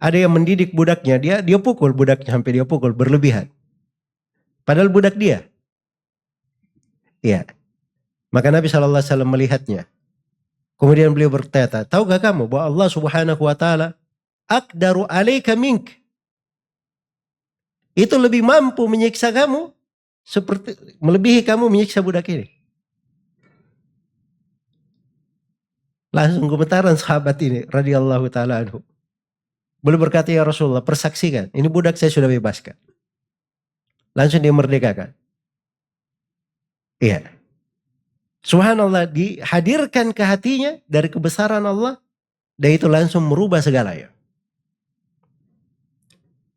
A: ada yang mendidik budaknya, dia pukul budaknya sampai dia pukul berlebihan. Padahal budak dia. Iya. Maka Nabi SAW melihatnya. Kemudian beliau berkata, tahukah kamu bahwa Allah Subhanahu wa Ta'ala aqdaru alaika mink? Itu lebih mampu menyiksa kamu seperti melebihi kamu menyiksa budak ini. Langsung gemetaran sahabat ini radhiyallahu taala anhu. Beliau berkata, ya Rasulullah, persaksikan, ini budak saya sudah bebaskan. Langsung dia merdekakan. Iya. Subhanallah, dihadirkan ke hatinya dari kebesaran Allah, dan itu langsung merubah segalanya.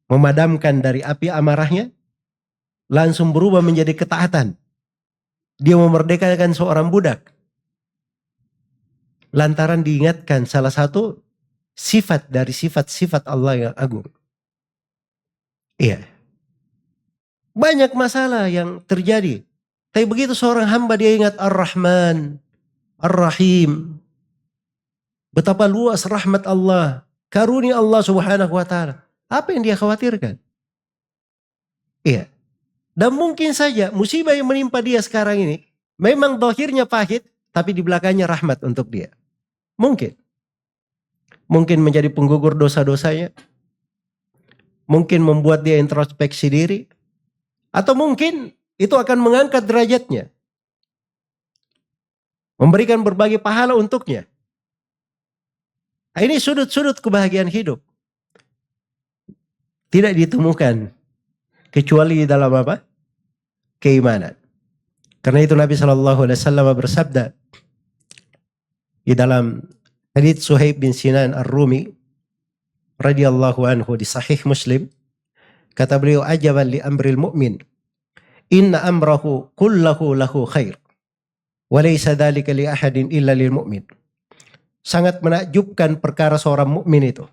A: Memadamkan dari api amarahnya, langsung berubah menjadi ketaatan. Dia memerdekakan seorang budak. Lantaran diingatkan salah satu sifat dari sifat-sifat Allah yang agung. Iya. Banyak masalah yang terjadi. Tapi begitu seorang hamba dia ingat Ar-Rahman, Ar-Rahim. Betapa luas rahmat Allah, karunia Allah Subhanahu wa Ta'ala. Apa yang dia khawatirkan? Iya. Dan mungkin saja musibah yang menimpa dia sekarang ini memang dohirnya pahit, tapi di belakangnya rahmat untuk dia. Mungkin. Mungkin menjadi penggugur dosa-dosanya. Mungkin membuat dia introspeksi diri. Atau mungkin itu akan mengangkat derajatnya. Memberikan berbagai pahala untuknya. Nah, ini sudut-sudut kebahagiaan hidup. Tidak ditemukan kecuali di dalam apa? Keimanan. Karena itu Nabi SAW bersabda di dalam hadits Suhaib bin Sinan Ar-Rumi radhiyallahu anhu di Sahih Muslim, kata beliau, ajaban li amril mu'min, inna amrahu kullahu lahu khair, wa laysa dhalika li ahadin illa lil mu'min. sangat menakjubkan perkara seorang mukmin itu.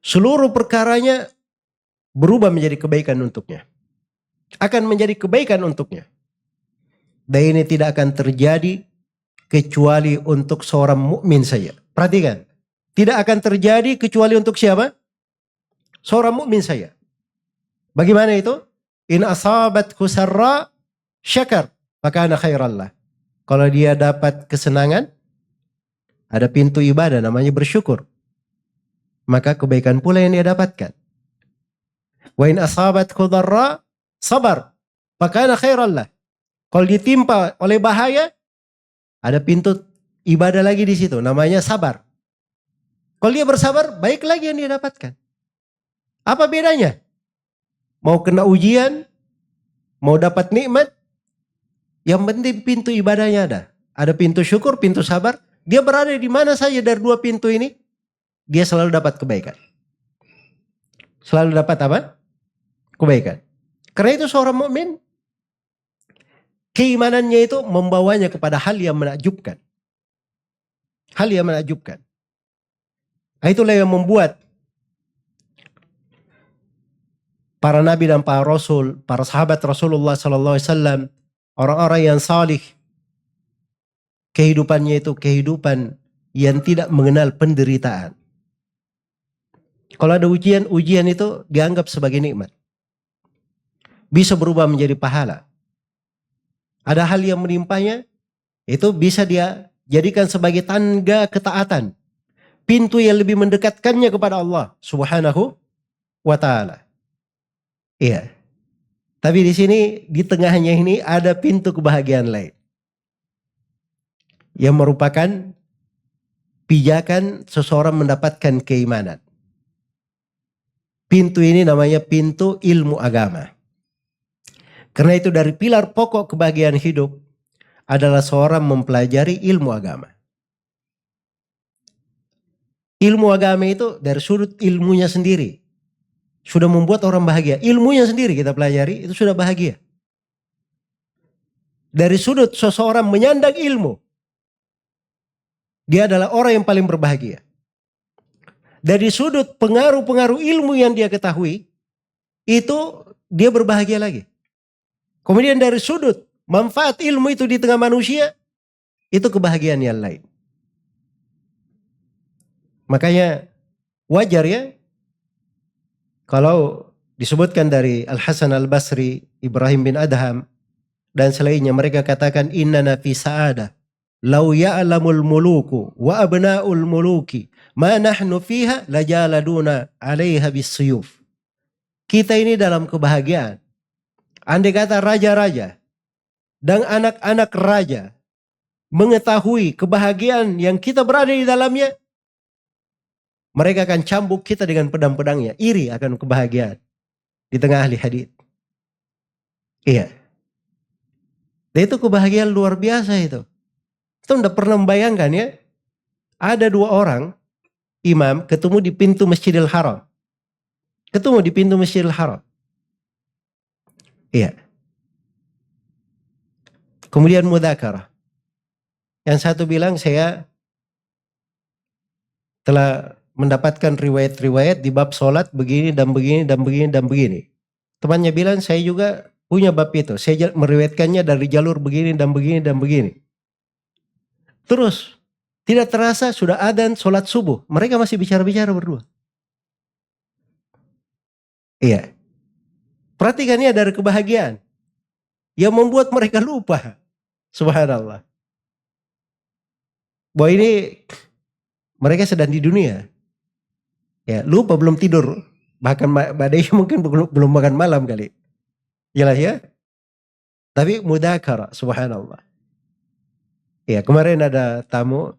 A: Seluruh perkaranya berubah menjadi kebaikan untuknya. Akan menjadi kebaikan untuknya. Dan ini tidak akan terjadi kecuali untuk seorang mukmin saja. Perhatikan. Tidak akan terjadi kecuali untuk siapa? Seorang mukmin saja. Bagaimana itu? In asabathu sarra syakar fakana khairallah. Kalau dia dapat kesenangan, ada pintu ibadah namanya bersyukur. Maka kebaikan pula yang dia dapatkan. Wa in asabathu dharra sabar fakana khairallah. Kalau ditimpa oleh bahaya, ada pintu ibadah lagi di situ namanya sabar. Kalau dia bersabar, baik lagi yang dia dapatkan. Apa bedanya? Mau kena ujian, mau dapat nikmat, yang penting pintu ibadahnya ada. Ada pintu syukur, pintu sabar. Dia berada di mana saja dari dua pintu ini, dia selalu dapat kebaikan. Selalu dapat apa? Kebaikan. Karena itu seorang mukmin, keimanannya itu membawanya kepada hal yang menakjubkan. Hal yang menakjubkan. Itulah yang membuat para nabi dan para rasul, para sahabat Rasulullah SAW, orang-orang yang salih, kehidupannya itu kehidupan yang tidak mengenal penderitaan. Kalau ada ujian, ujian itu dianggap sebagai nikmat. Bisa berubah menjadi pahala. Ada hal yang menimpanya, itu bisa dia jadikan sebagai tangga ketaatan. Pintu yang lebih mendekatkannya kepada Allah Subhanahu wa ta'ala. Iya. Tapi di sini, di tengahnya ini ada pintu kebahagiaan lain. Yang merupakan pijakan seseorang mendapatkan keimanan. Pintu ini namanya pintu ilmu agama. Karena itu dari pilar pokok kebahagiaan hidup adalah seorang mempelajari ilmu agama. Ilmu agama itu dari sudut ilmunya sendiri sudah membuat orang bahagia. Ilmunya sendiri kita pelajari itu sudah bahagia. Dari sudut seseorang menyandang ilmu, dia adalah orang yang paling berbahagia. Dari sudut pengaruh-pengaruh ilmu yang dia ketahui, itu dia berbahagia lagi. Kemudian dari sudut manfaat ilmu itu di tengah manusia, itu kebahagiaan yang lain. Makanya wajar ya kalau disebutkan dari Al-Hasan Al-Basri, Ibrahim bin Adham, dan selainnya mereka katakan innana fi sa'adah law ya'lamul muluku wa abna'ul muluki ma nahnu fiha lajaladuna 'alaiha bisuyuf. Kita ini dalam kebahagiaan. Andai kata raja-raja dan anak-anak raja mengetahui kebahagiaan yang kita berada di dalamnya, mereka akan cambuk kita dengan pedang-pedangnya. Iri akan kebahagiaan di tengah ahli hadits. Iya. Dan itu kebahagiaan luar biasa itu. Kita tidak pernah membayangkan ya. Ada dua orang imam ketemu di pintu Masjidil Haram. Ketemu di pintu Masjidil Haram. Iya. Kemudian mudzakarah. Yang satu bilang saya telah mendapatkan riwayat-riwayat di bab sholat begini dan begini dan begini dan begini. Temannya bilang saya juga punya bab itu. Saya meriwayatkannya dari jalur begini dan begini dan begini. Terus tidak terasa sudah adzan sholat subuh. Mereka masih bicara-bicara berdua. Iya. Perhatikan ini dari kebahagiaan yang membuat mereka lupa. Subhanallah. Bahwa ini mereka sedang di dunia. Ya, lupa belum tidur. Bahkan badai mungkin belum makan malam kali. Jelas ya? Tapi mudzakarah, subhanallah. Ya, kemarin ada tamu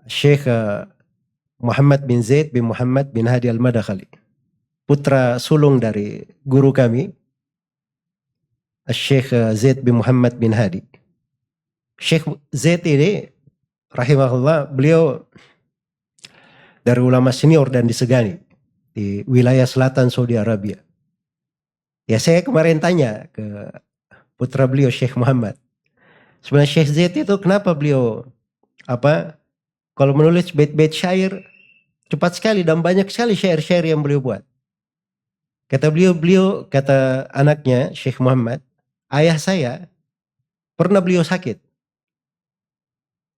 A: Syekh Muhammad bin Zaid bin Muhammad bin Hadi Al-Madakhali. Putra sulung dari guru kami, Syekh Zaid bin Muhammad bin Hadi. Syekh Zaid ini rahimahullah, beliau dari ulama senior dan disegani di wilayah selatan Saudi Arabia. Ya, saya kemarin tanya ke putra beliau Syekh Muhammad. Sebenarnya Syekh Zaid itu kenapa beliau Kalau menulis bait-bait syair cepat sekali dan banyak sekali syair-syair yang beliau buat. Kata beliau kata anaknya Syekh Muhammad, ayah saya pernah beliau sakit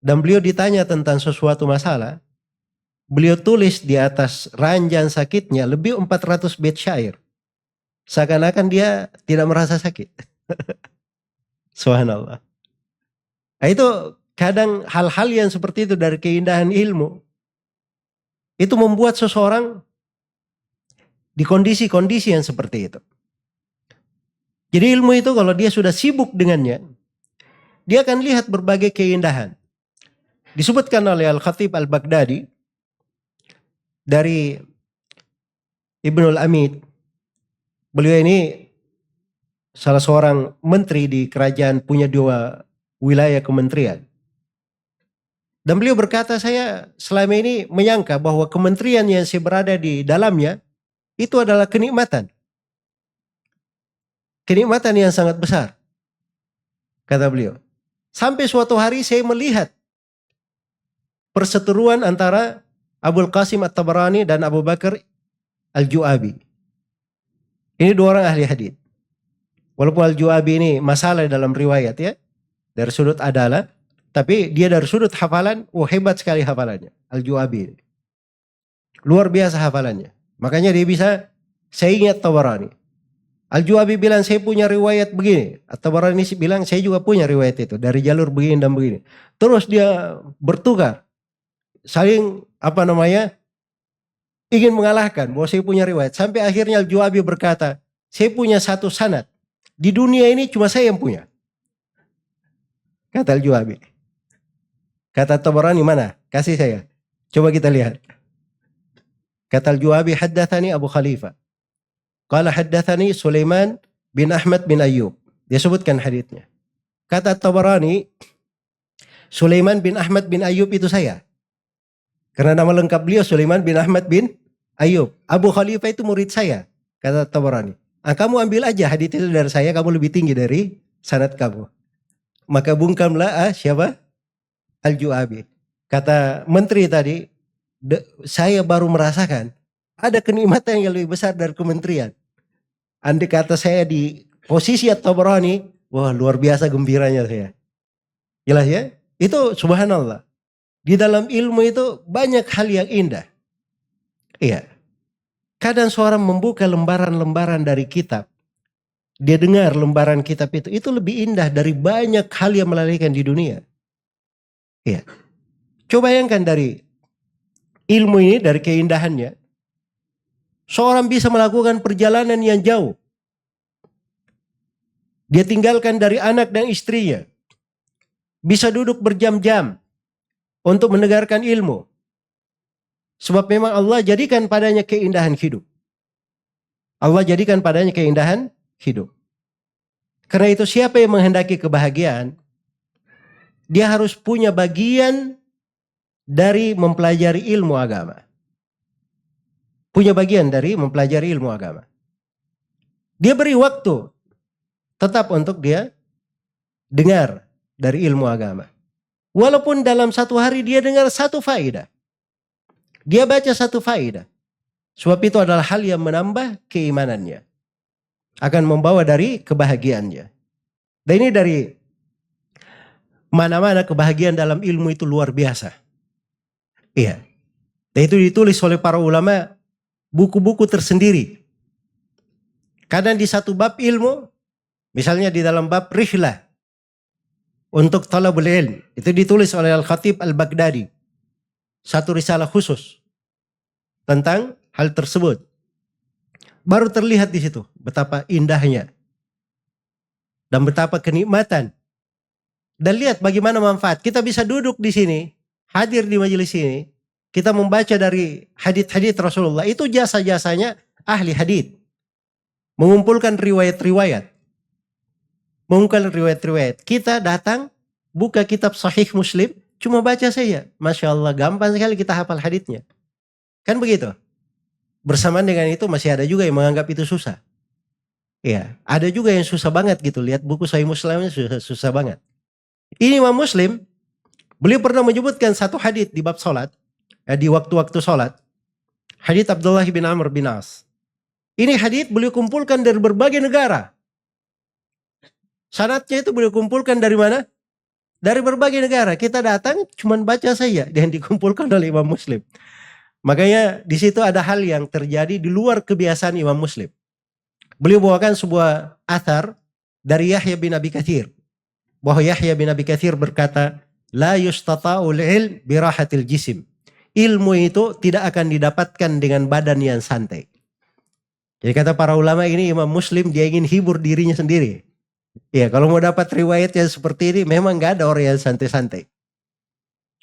A: dan beliau ditanya tentang sesuatu masalah, beliau tulis di atas ranjang sakitnya lebih 400 bait syair. Seakan-akan dia tidak merasa sakit. Subhanallah. Nah, itu kadang hal-hal yang seperti itu dari keindahan ilmu itu membuat seseorang di kondisi-kondisi yang seperti itu. Jadi ilmu itu kalau dia sudah sibuk dengannya, dia akan lihat berbagai keindahan. Disebutkan oleh Al-Khatib Al-Baghdadi dari Ibnul Amid. Beliau ini salah seorang menteri di kerajaan, punya 2 wilayah kementerian. Dan beliau berkata, saya selama ini menyangka bahwa kementerian yang saya berada di dalamnya itu adalah kenikmatan. Kenikmatan yang sangat besar. Kata beliau. Sampai suatu hari saya melihat perseteruan antara Abul Qasim At-Tabarani dan Abu Bakar Al-Ju'abi. Ini 2 orang ahli hadits. Walaupun Al-Ju'abi ini masalah dalam riwayat ya, dari sudut adalah, tapi dia dari sudut hafalan, hebat sekali hafalannya. Al-Ju'abi. Luar biasa hafalannya. Makanya dia bisa, saya ingat Tabarani. Al-Ju'abi bilang, saya punya riwayat begini. At-Tabarani bilang, saya juga punya riwayat itu. Dari jalur begini dan begini. Terus dia bertukar. Saling, ingin mengalahkan bahwa saya punya riwayat. Sampai akhirnya Al-Ju'abi berkata, saya punya satu sanad. Di dunia ini cuma saya yang punya. Kata Al-Ju'abi. Kata Tabarani, mana? Kasih saya. Coba kita lihat. Kata Al-Ju'abi, haddathani Abu Khalifah. Qala haddathani Sulaiman bin Ahmad bin Ayyub. Dia sebutkan haditsnya. Kata Tabarani, Sulaiman bin Ahmad bin Ayyub itu saya. Karena nama lengkap beliau Sulaiman bin Ahmad bin Ayyub. Abu Khalifah itu murid saya. Kata Tabarani. Kamu ambil aja hadits itu dari saya, kamu lebih tinggi dari sanad kamu. Maka bungkamlah siapa? Al-Ju'abi. Kata menteri tadi, saya baru merasakan ada kenikmatan yang lebih besar dari kementerian. Andai kata saya di posisi At-Tabarani, wah luar biasa gembiranya saya. Jelas ya? Itu subhanallah. Di dalam ilmu itu banyak hal yang indah. Iya. Kadang seorang membuka lembaran-lembaran dari kitab. Dia dengar lembaran kitab itu lebih indah dari banyak hal yang melalaikan di dunia. Iya. Coba bayangkan dari ilmu ini, dari keindahannya. Seorang bisa melakukan perjalanan yang jauh. Dia tinggalkan dari anak dan istrinya. Bisa duduk berjam-jam untuk mendengarkan ilmu. Sebab memang Allah jadikan padanya keindahan hidup. Allah jadikan padanya keindahan hidup. Karena itu siapa yang menghendaki kebahagiaan, dia harus punya bagian dari mempelajari ilmu agama. Punya bagian dari mempelajari ilmu agama. Dia beri waktu tetap untuk dia dengar dari ilmu agama. Walaupun dalam satu hari dia dengar 1 faedah. Dia baca 1 faedah. Sebab itu adalah hal yang menambah keimanannya. Akan membawa dari kebahagiaannya. Dan ini dari mana-mana kebahagiaan dalam ilmu itu luar biasa. Iya. Dan itu ditulis oleh para ulama, buku-buku tersendiri. Kadang di satu bab ilmu, misalnya di dalam bab rihlah, untuk talabul ilm, itu ditulis oleh Al-Khatib Al-Baghdadi. Satu risalah khusus tentang hal tersebut. Baru terlihat di situ betapa indahnya dan betapa kenikmatan. Dan lihat bagaimana manfaat. Kita bisa duduk di sini, hadir di majelis ini, kita membaca dari hadits-hadits Rasulullah. Itu jasa-jasanya ahli hadits. Mengumpulkan riwayat-riwayat. Mengumpulkan riwayat-riwayat. Kita datang, buka kitab Sahih Muslim, cuma baca saja. Masya Allah, gampang sekali kita hafal haditsnya. Kan begitu? Bersamaan dengan itu masih ada juga yang menganggap itu susah. Iya, ada juga yang susah banget gitu. Lihat buku Sahih Muslimnya susah banget. Ini Imam Muslim Beliau pernah menyebutkan satu hadits di bab salat, di waktu-waktu salat. Hadits Abdullah bin Amr bin As. Ini hadits beliau kumpulkan dari berbagai negara. Sanadnya itu beliau kumpulkan dari mana? Dari berbagai negara. Kita datang cuman baca saja dan dikumpulkan oleh Imam Muslim. Makanya di situ ada hal yang terjadi di luar kebiasaan Imam Muslim. Beliau bawakan sebuah athar dari Yahya bin Abi Katsir. Bahwa Yahya bin Abi Katsir berkata, la yustata'ul ilm birahatil jisim. Ilmu itu tidak akan didapatkan dengan badan yang santai. Jadi kata para ulama ini Imam Muslim dia ingin hibur dirinya sendiri. Ya, kalau mau dapat riwayat yang seperti ini memang gak ada orang yang santai-santai.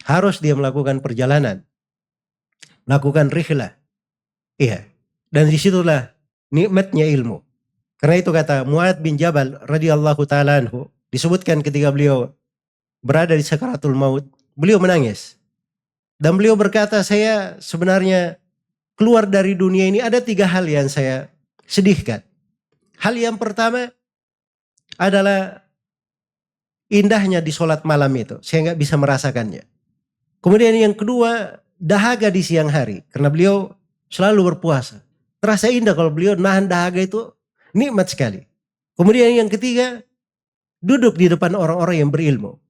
A: Harus dia melakukan perjalanan. Melakukan rihlah. Iya. Dan disitulah nikmatnya ilmu. Karena itu kata Mu'adz bin Jabal radhiyallahu ta'ala anhu. Disebutkan ketika beliau berada di sakaratul maut. Beliau menangis. Dan beliau berkata, saya sebenarnya keluar dari dunia ini ada 3 hal yang saya sedihkan. Hal yang pertama adalah indahnya di sholat malam itu. Saya nggak bisa merasakannya. Kemudian yang kedua, dahaga di siang hari. Karena beliau selalu berpuasa. Terasa indah kalau beliau nahan dahaga itu nikmat sekali. Kemudian yang ketiga, duduk di depan orang-orang yang berilmu.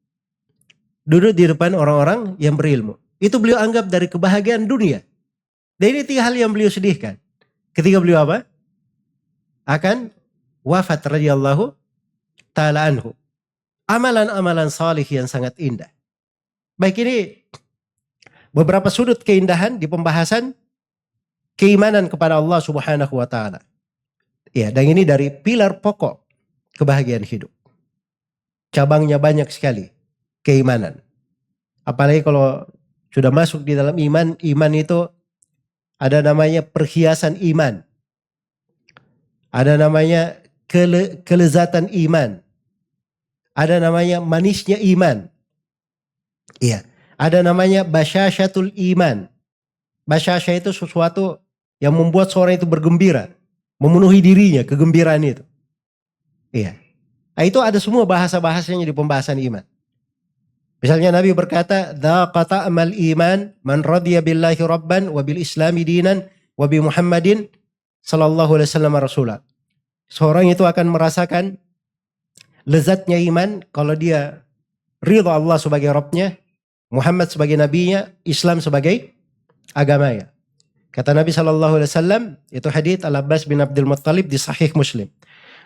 A: Duduk di depan orang-orang yang berilmu. Itu beliau anggap dari kebahagiaan dunia. Dan ini 3 hal yang beliau sedihkan. Ketika beliau apa? Akan wafat radhiyallahu ta'ala anhu. Amalan-amalan salih yang sangat indah. Baik, ini beberapa sudut keindahan di pembahasan keimanan kepada Allah Subhanahu wa ta'ala. Ya, dan ini dari pilar pokok kebahagiaan hidup. Cabangnya banyak sekali keimanan. Apalagi kalau sudah masuk di dalam iman, iman itu ada namanya perhiasan iman. Ada namanya kelezatan iman. Ada namanya manisnya iman. Iya. Ada namanya basyasyatul iman. Basyasya itu sesuatu yang membuat seorang itu bergembira. Memenuhi dirinya, kegembiraan itu. Iya. Nah, itu ada semua bahasa-bahasanya di pembahasan iman. Misalnya Nabi berkata, "Dzaqa ta'mal iman man radiya billahi rabban wa bil islami dinan wa bi Muhammadin sallallahu alaihi wasallam rasulah." Seorang itu akan merasakan lezatnya iman kalau dia ridha Allah sebagai Rabbnya, Muhammad sebagai nabinya, Islam sebagai agamanya. Kata Nabi sallallahu alaihi wasallam, itu hadits Al-Abbas bin Abdul Muttalib di Sahih Muslim.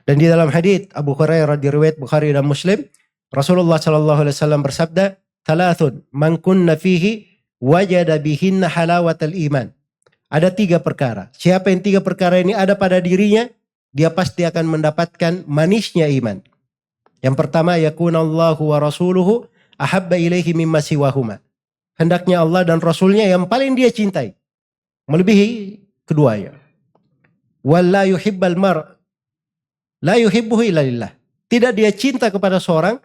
A: Dan di dalam hadits Abu Hurairah di riwayat Bukhari dan Muslim, Rasulullah sallallahu alaihi wasallam bersabda, "Thalathun man kunna fihi wajada bihinna halawatal iman." Ada 3 perkara. Siapa yang 3 perkara ini ada pada dirinya, dia pasti akan mendapatkan manisnya iman. Yang pertama, yakunallahu wa rasuluhu ahabba ilaihi mimma siwahuma. Hendaknya Allah dan Rasulnya yang paling dia cintai, melebihi keduanya. Wala yuhibbal mar' la yuhibbuhu illa lillah. Tidak dia cinta kepada seorang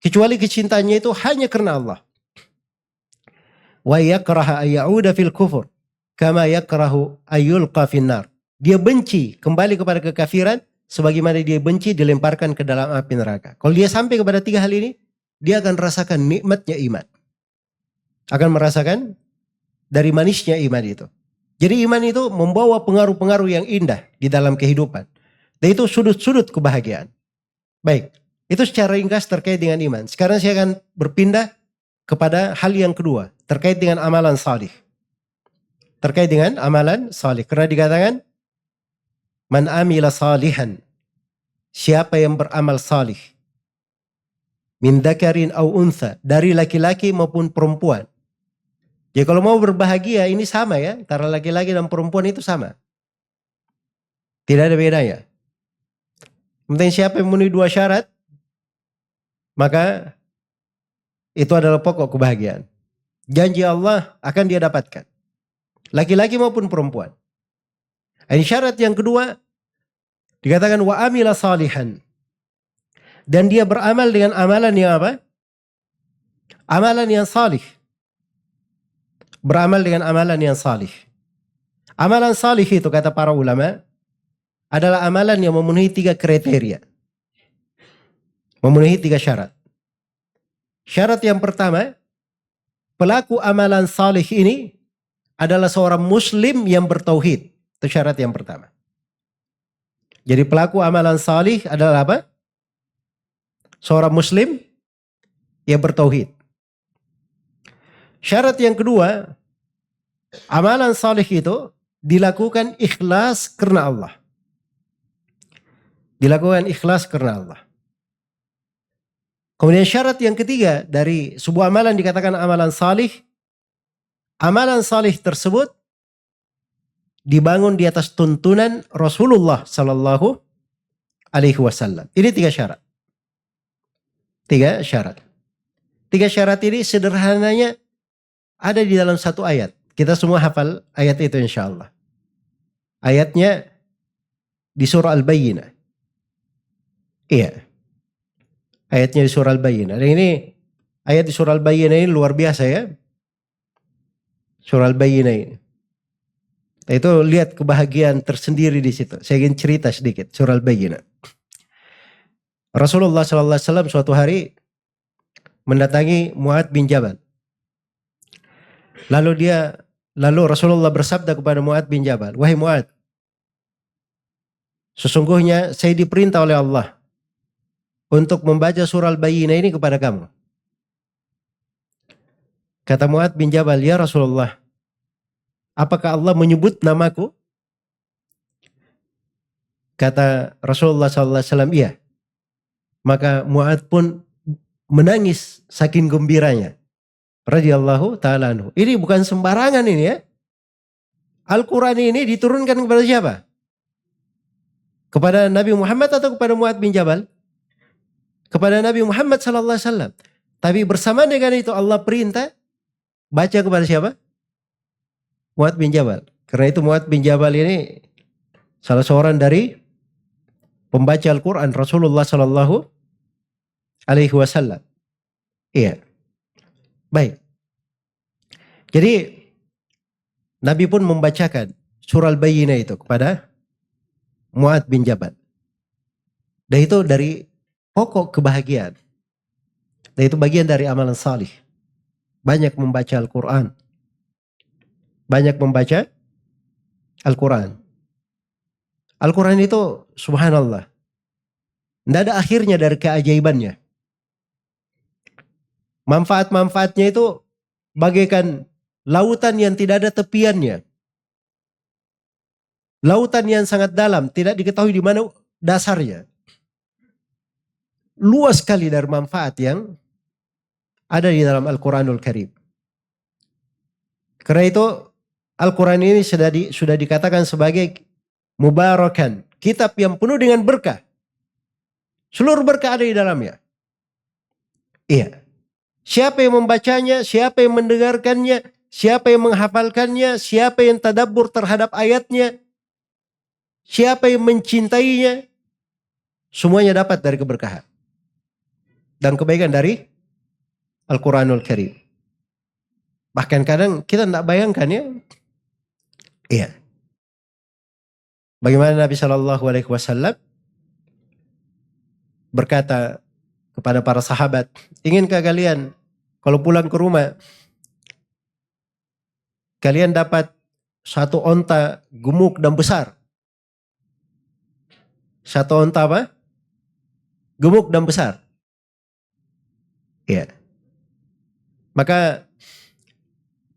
A: kecuali kecintaannya itu hanya karena Allah. Wa yakraha ayyauda fil kufur kama yakrahu ayyulqa finnar. Dia benci kembali kepada kekafiran sebagaimana dia benci dilemparkan ke dalam api neraka. Kalau dia sampai kepada 3 hal ini, dia akan rasakan nikmatnya iman. Akan merasakan dari manisnya iman itu. Jadi iman itu membawa pengaruh-pengaruh yang indah di dalam kehidupan. Dan itu sudut-sudut kebahagiaan. Baik, itu secara ringkas terkait dengan iman. Sekarang saya akan berpindah kepada hal yang kedua, terkait dengan amalan salih. Terkait dengan amalan salih. Karena dikatakan, man amila salihan, siapa yang beramal salih, min dzakarin au untha, dari laki-laki maupun perempuan. Jadi kalau mau berbahagia ini sama ya, antara laki-laki dan perempuan itu sama. Tidak ada bedanya. Penting siapa yang memenuhi 2 syarat, maka itu adalah pokok kebahagiaan. Janji Allah akan dia dapatkan. Laki-laki maupun perempuan. Ini syarat yang kedua, dikatakan wa amila salihan. Dan dia beramal dengan amalan yang apa? Amalan yang salih. Beramal dengan amalan yang salih. Amalan salih itu kata para ulama adalah amalan yang memenuhi 3 kriteria. Memenuhi 3 syarat. Syarat yang pertama, pelaku amalan salih ini adalah seorang muslim yang bertauhid. Itu syarat yang pertama. Jadi pelaku amalan salih adalah apa? Seorang muslim yang bertauhid. Syarat yang kedua, amalan salih itu dilakukan ikhlas karena Allah. Dilakukan ikhlas karena Allah. Kemudian syarat yang ketiga dari sebuah amalan dikatakan amalan salih. Amalan salih tersebut dibangun di atas tuntunan Rasulullah Sallallahu Alaihi Wasallam. Ini 3 syarat. 3 syarat. 3 syarat ini sederhananya ada di dalam satu ayat. Kita semua hafal ayat itu insya Allah. Ayatnya di surah Al-Bayyinah. Iya. Ayatnya di surah Al-Bayyinah. Dan ini ayat di surah Al-Bayyinah ini luar biasa ya. Surah Al-Bayyinah ini. Itu lihat kebahagiaan tersendiri di situ. Saya ingin cerita sedikit surah Al-Bayyinah. Rasulullah SAW suatu hari mendatangi Mu'adz bin Jabal. Lalu Rasulullah bersabda kepada Mu'adz bin Jabal, "Wahai Mu'adz, sesungguhnya saya diperintah oleh Allah untuk membaca surah Al-Bayyinah ini kepada kamu." Kata Mu'adz bin Jabal, "Ya Rasulullah, apakah Allah menyebut namaku?" Kata Rasulullah SAW, "Iya." Maka Mu'adz pun menangis saking gembiranya. Radhiyallahu ta'ala anhu. Ini bukan sembarangan ini ya. Al-Quran ini diturunkan kepada siapa? Kepada Nabi Muhammad atau kepada Mu'adz bin Jabal? Kepada Nabi Muhammad SAW. Tapi bersama dengan itu Allah perintah baca kepada siapa? Mu'adz bin Jabal. Karena itu Mu'adz bin Jabal ini salah seorang dari pembaca Al-Quran Rasulullah Sallallahu Alaihi Wasallam. Iya. Baik. Jadi Nabi pun membacakan surah Al-Bayyinah itu kepada Mu'adz bin Jabal. Dan itu dari pokok kebahagiaan. Dan itu bagian dari amalan salih. Banyak membaca Al-Quran. Banyak membaca Al-Quran. Al-Quran itu subhanallah. Tidak ada akhirnya dari keajaibannya. Manfaat-manfaatnya itu bagaikan lautan yang tidak ada tepiannya. Lautan yang sangat dalam, tidak diketahui di mana dasarnya. Luas sekali dari manfaat yang ada di dalam Al-Quranul Karim. Karena itu Al-Quran ini sudah dikatakan sebagai mubarakan, kitab yang penuh dengan berkah. Seluruh berkah ada di dalamnya. Iya. Siapa yang membacanya, siapa yang mendengarkannya, siapa yang menghafalkannya, siapa yang tadabbur terhadap ayatnya, siapa yang mencintainya, semuanya dapat dari keberkahan dan kebaikan dari Al-Quranul Karim. Bahkan kadang kita tidak bayangkan ya. Iya. Bagaimana Nabi SAW berkata kepada para sahabat, "Inginkah kalian kalau pulang ke rumah, kalian dapat satu onta gemuk dan besar?" Satu onta apa? Gemuk dan besar. Ya. Maka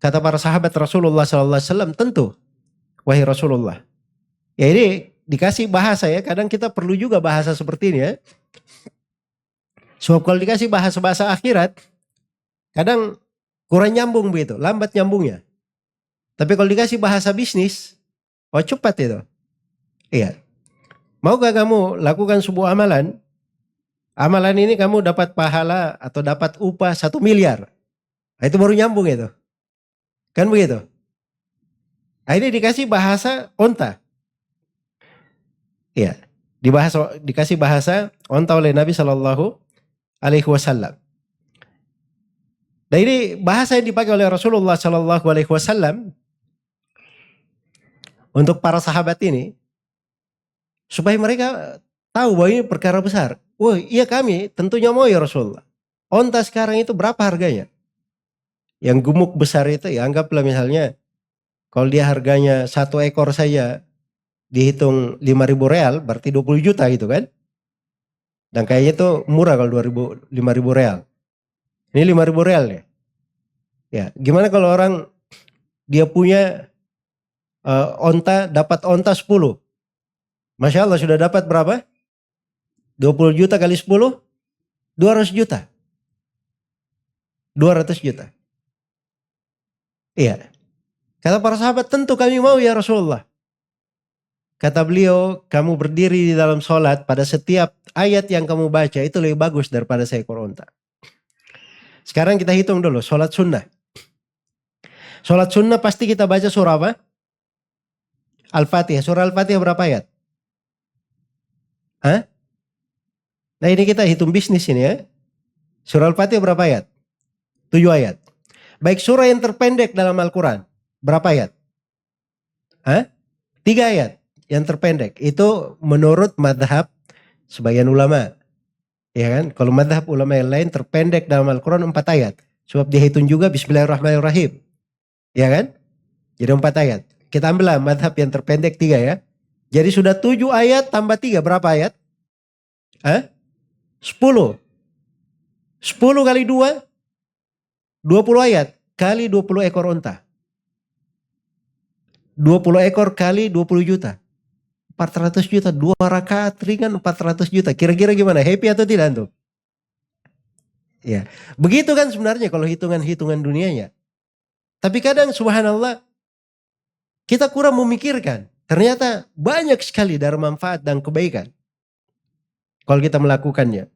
A: kata para sahabat Rasulullah SAW, tentu, wahai Rasulullah. Ya ini dikasih bahasa ya, kadang kita perlu juga bahasa seperti ini ya. Sebab kalau dikasih bahasa-bahasa akhirat, kadang kurang nyambung begitu, lambat nyambungnya. Tapi kalau dikasih bahasa bisnis, oh cepat itu. Iya. Maukah kamu lakukan sebuah amalan? Amalan ini kamu dapat pahala atau dapat upah 1 miliar. Nah, itu baru nyambung itu. Kan begitu? Nah, ini dikasih bahasa onta. Iya. Dikasih bahasa onta oleh Nabi Shallallahu Alaihi Wasallam. Dan ini bahasa yang dipakai oleh Rasulullah Shallallahu Alaihi Wasallam untuk para sahabat ini supaya mereka tahu bahwa ini perkara besar. Wah, iya kami tentunya mau ya Rasulullah. Onta sekarang itu berapa harganya? Yang gemuk besar itu ya anggaplah misalnya kalau dia harganya 1 ekor saja dihitung 5.000 real berarti 20 juta gitu kan. Dan kayaknya itu murah kalau 5.000 real. Ini 5.000 real ya. Ya, gimana kalau orang dia punya onta, dapat onta 10. Masya Allah sudah dapat berapa? 20 juta kali 10, 200 juta. 200 juta. Iya. Kata para sahabat, tentu kami mau ya Rasulullah. Kata beliau, kamu berdiri di dalam sholat pada setiap ayat yang kamu baca itu lebih bagus daripada seekor onta. Sekarang kita hitung dulu, sholat sunnah. Sholat sunnah pasti kita baca surah apa? Al-Fatihah. Surah Al-Fatihah berapa ayat? Hah? Nah ini kita hitung bisnis ini ya. Surah Al-Fatihah berapa ayat? 7 ayat. Baik surah yang terpendek dalam Al-Quran. Berapa ayat? Hah? 3 ayat yang terpendek. Itu menurut madhab sebagian ulama. Ya kan? Kalau madhab ulama yang lain terpendek dalam Al-Quran 4 ayat. Sebab dihitung juga Bismillahirrahmanirrahim. Ya kan? Jadi 4 ayat. Kita ambillah madhab yang terpendek 3 ya. Jadi sudah 7 ayat tambah 3. Berapa ayat? Hah? 10. 10 kali 2. 20 ayat. Kali 20 ekor unta. 20 ekor kali 20 juta. 400 juta. 2 rakaat ringan 400 juta. Kira-kira gimana? Happy atau tidak antum? Ya. Begitu kan sebenarnya kalau hitungan-hitungan dunianya. Tapi kadang subhanallah kita kurang memikirkan. Ternyata banyak sekali dari manfaat dan kebaikan. Kalau kita melakukannya.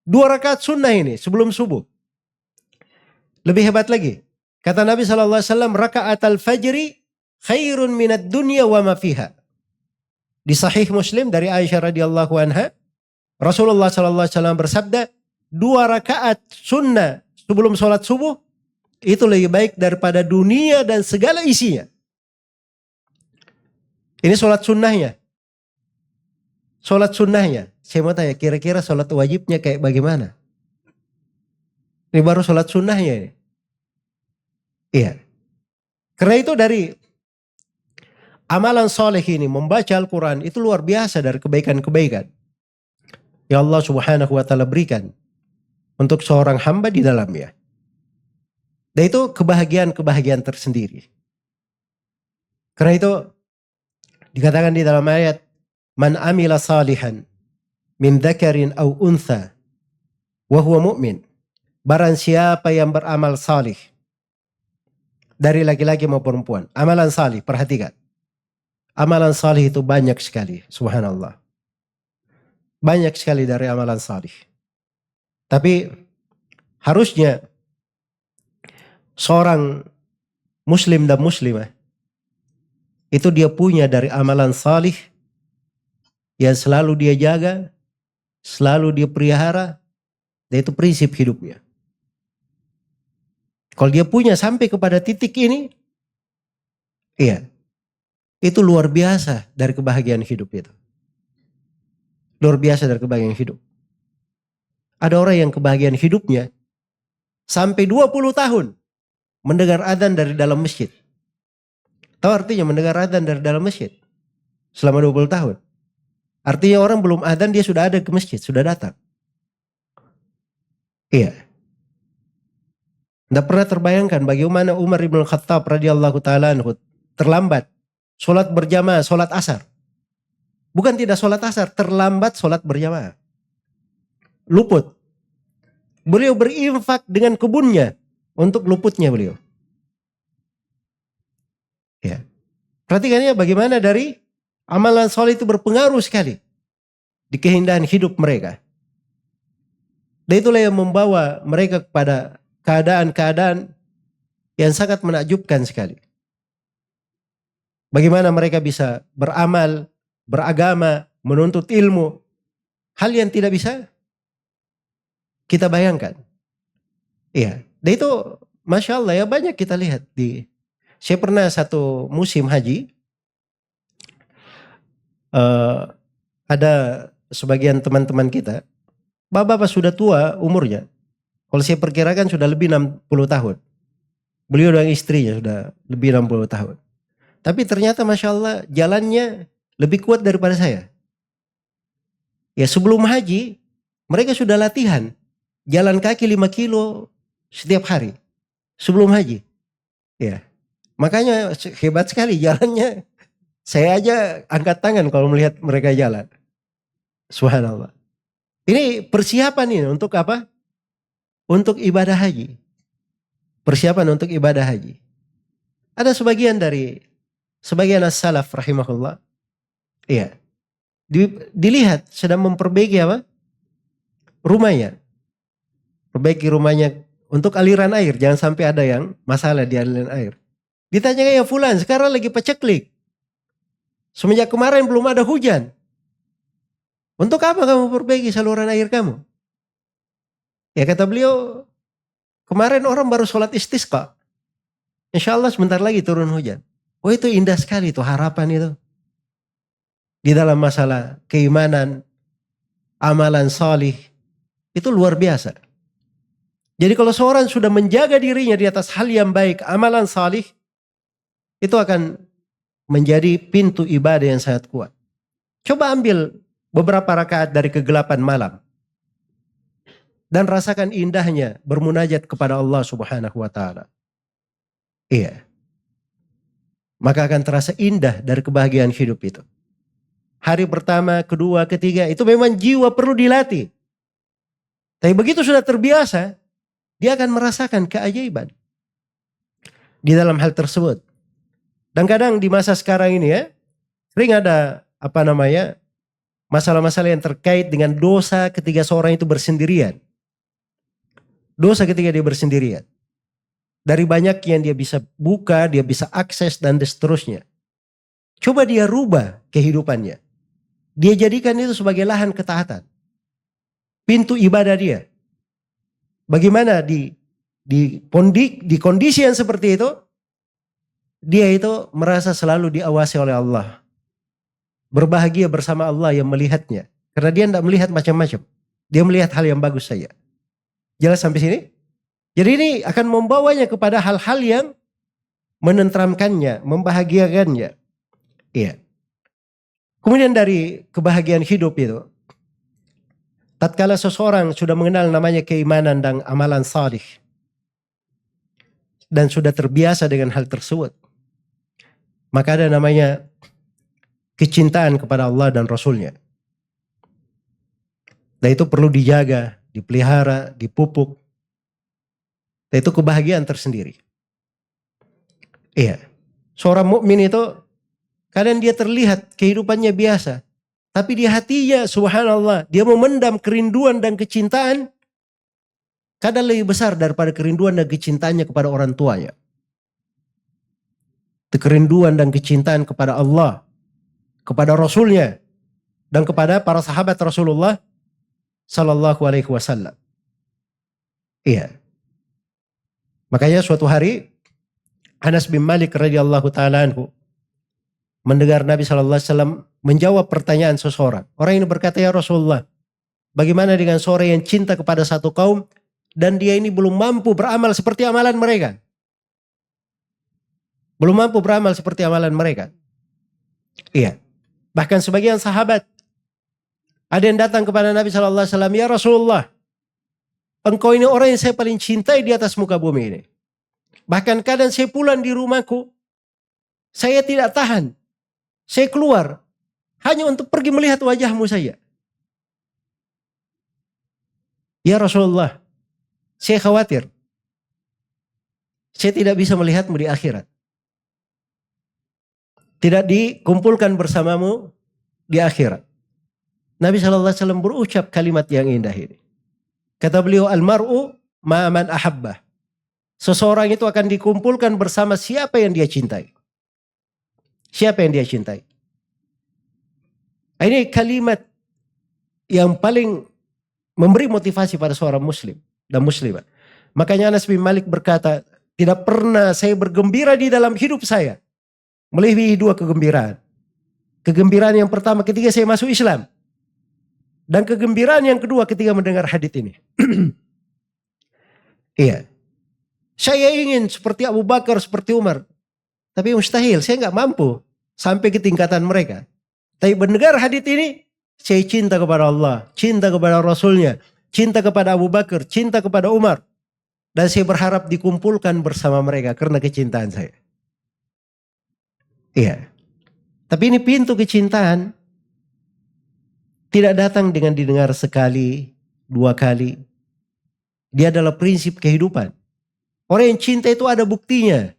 A: 2 rakaat sunnah ini sebelum subuh. Lebih hebat lagi. Kata Nabi SAW, rakaat al-fajri khairun minad dunya wa ma fiha. Di Sahih Muslim dari Aisyah radhiyallahu anha, Rasulullah SAW bersabda, 2 rakaat sunnah sebelum sholat subuh itu lebih baik daripada dunia dan segala isinya. Ini sholat sunnahnya. Sholat sunnahnya. Saya mau tanya, kira-kira sholat wajibnya kayak bagaimana? Ini baru sholat sunnahnya ini. Iya. Karena itu dari amalan soleh ini, membaca Al-Quran itu luar biasa dari kebaikan-kebaikan yang Allah Subhanahu wa Ta'ala berikan untuk seorang hamba di dalamnya. Dan itu kebahagiaan-kebahagiaan tersendiri. Karena itu dikatakan di dalam ayat, man amila salihan min dzakarin aw untha wa huwa mu'min. Barang siapa yang beramal salih dari laki-laki maupun perempuan. Amalan salih, perhatikan. Amalan salih itu banyak sekali, subhanallah. Banyak sekali dari amalan salih. Tapi harusnya seorang muslim dan muslimah itu dia punya dari amalan salih yang selalu dia jaga, selalu dia pelihara, dan itu prinsip hidupnya. Kalau dia punya sampai kepada titik ini, iya, itu luar biasa dari kebahagiaan hidup itu. Luar biasa dari kebahagiaan hidup. Ada orang yang kebahagiaan hidupnya sampai 20 tahun mendengar adzan dari dalam masjid. Tahu artinya mendengar adzan dari dalam masjid? Selama 20 tahun. Artinya orang belum adzan dia sudah ada ke masjid, sudah datang. Iya. Tidak pernah terbayangkan bagaimana Umar ibn Khattab radhiyallahu ta'ala anhu terlambat sholat berjamaah, sholat asar. Bukan tidak sholat asar, terlambat sholat berjamaah. Luput. Beliau berinfak dengan kebunnya untuk luputnya beliau. Ya. Perhatikan ya bagaimana dari amalan soleh itu berpengaruh sekali di keindahan hidup mereka. Dan itulah yang membawa mereka kepada keadaan-keadaan yang sangat menakjubkan sekali. Bagaimana mereka bisa beramal, beragama, menuntut ilmu. Hal yang tidak bisa kita bayangkan. Iya. Dan itu Masya Allah ya banyak kita lihat. Saya pernah satu musim haji. Ada sebagian teman-teman kita. Bapak-bapak sudah tua umurnya. Kalau saya perkirakan sudah lebih 60 tahun. Beliau dan istrinya sudah lebih 60 tahun. Tapi ternyata Masya Allah jalannya lebih kuat daripada saya. Ya sebelum haji mereka sudah latihan. Jalan kaki 5 kilo setiap hari. Sebelum haji. Ya. Makanya hebat sekali jalannya. Saya aja angkat tangan kalau melihat mereka jalan. Subhanallah. Ini persiapan ini untuk apa? Untuk ibadah haji. Persiapan untuk ibadah haji. Ada sebagian as-salaf rahimahullah. Iya. Dilihat sedang memperbaiki apa? Rumahnya. Perbaiki rumahnya untuk aliran air. Jangan sampai ada yang masalah di aliran air. Ditanya ya fulan sekarang lagi paceklik. Semenjak kemarin belum ada hujan. Untuk apa kamu perbaiki saluran air kamu? Ya kata beliau, kemarin orang baru sholat istisqa. Insya Allah sebentar lagi turun hujan. Oh itu indah sekali itu harapan itu. Di dalam masalah keimanan, amalan salih, itu luar biasa. Jadi kalau seorang sudah menjaga dirinya di atas hal yang baik, amalan salih, itu akan menjadi pintu ibadah yang sangat kuat. Coba ambil beberapa rakaat dari kegelapan malam. Dan rasakan indahnya bermunajat kepada Allah subhanahu wa ta'ala. Iya. Maka akan terasa indah dari kebahagiaan hidup itu. Hari pertama, kedua, ketiga, itu memang jiwa perlu dilatih. Tapi begitu sudah terbiasa, dia akan merasakan keajaiban di dalam hal tersebut. Dan kadang di masa sekarang ini ya, sering ada masalah-masalah yang terkait dengan dosa ketika seorang itu bersendirian. Dosa ketika dia bersendirian. Dari banyak yang dia bisa buka, dia bisa akses dan seterusnya. Coba dia rubah kehidupannya. Dia jadikan itu sebagai lahan ketaatan. Pintu ibadah dia. Bagaimana di kondisi yang seperti itu, dia itu merasa selalu diawasi oleh Allah. Berbahagia bersama Allah yang melihatnya. Karena dia tidak melihat macam-macam. Dia melihat hal yang bagus saja. Jelas sampai sini? Jadi ini akan membawanya kepada hal-hal yang menenteramkannya, membahagiakannya. Iya. Kemudian dari kebahagiaan hidup itu, tatkala seseorang sudah mengenal namanya keimanan dan amalan salih, dan sudah terbiasa dengan hal tersebut, maka ada namanya kecintaan kepada Allah dan Rasulnya. Dan itu perlu dijaga, dipelihara, dipupuk. Dan itu kebahagiaan tersendiri. Iya. Seorang mukmin itu kadang dia terlihat kehidupannya biasa. Tapi di hatinya subhanallah, dia memendam kerinduan dan kecintaan kadang lebih besar daripada kerinduan dan kecintaannya kepada orang tuanya. Kerinduan dan kecintaan kepada Allah, kepada Rasulnya, dan kepada para sahabat Rasulullah Sallallahu Alaihi Wasallam. Iya. Makanya suatu hari Anas bin Malik radhiyallahu taala anhu mendengar Nabi Sallallahu Alaihi Wasallam menjawab pertanyaan seseorang. Orang ini berkata, ya Rasulullah, bagaimana dengan seorang yang cinta kepada satu kaum dan dia ini belum mampu beramal seperti amalan mereka? Belum mampu beramal seperti amalan mereka. Iya. Bahkan sebagian sahabat ada yang datang kepada Nabi Sallallahu Alaihi Wasallam, ya Rasulullah, engkau ini orang yang saya paling cintai di atas muka bumi ini. Bahkan kadang saya pulang di rumahku, saya tidak tahan. Saya keluar hanya untuk pergi melihat wajahmu saja. Ya Rasulullah, saya khawatir saya tidak bisa melihatmu di akhirat. Tidak dikumpulkan bersamamu di akhirat. Nabi SAW berucap kalimat yang indah ini. Kata beliau, almar'u ma'aman ahabbah. Seseorang itu akan dikumpulkan bersama siapa yang dia cintai. Siapa yang dia cintai. Ini kalimat yang paling memberi motivasi pada seorang muslim dan muslimah. Makanya Anas bin Malik berkata, tidak pernah saya bergembira di dalam hidup saya melebihi dua kegembiraan. Kegembiraan yang pertama ketika saya masuk Islam. Dan kegembiraan yang kedua ketika mendengar hadits ini. Iya. Saya ingin seperti Abu Bakar, seperti Umar. Tapi mustahil, saya nggak mampu sampai ke tingkatan mereka. Tapi mendengar hadits ini, saya cinta kepada Allah, cinta kepada Rasulnya, cinta kepada Abu Bakar, cinta kepada Umar. Dan saya berharap dikumpulkan bersama mereka karena kecintaan saya. Iya. Tapi ini pintu kecintaan tidak datang dengan didengar sekali, 2 kali. Dia adalah prinsip kehidupan. Orang yang cinta itu ada buktinya.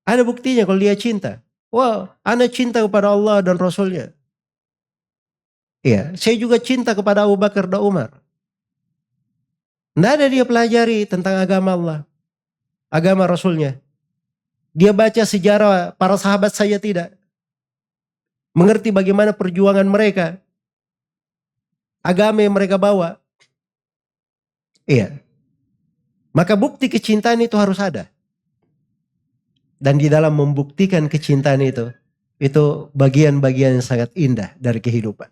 A: Ada buktinya kalau dia cinta. Wah, ana cinta kepada Allah dan Rasulnya. Iya, saya juga cinta kepada Abu Bakar dan Umar. Tidak ada dia pelajari tentang agama Allah, agama Rasulnya. Dia baca sejarah para sahabat saja tidak. Mengerti bagaimana perjuangan mereka. Agama yang mereka bawa. Iya. Maka bukti kecintaan itu harus ada. Dan di dalam membuktikan kecintaan itu bagian-bagian yang sangat indah dari kehidupan.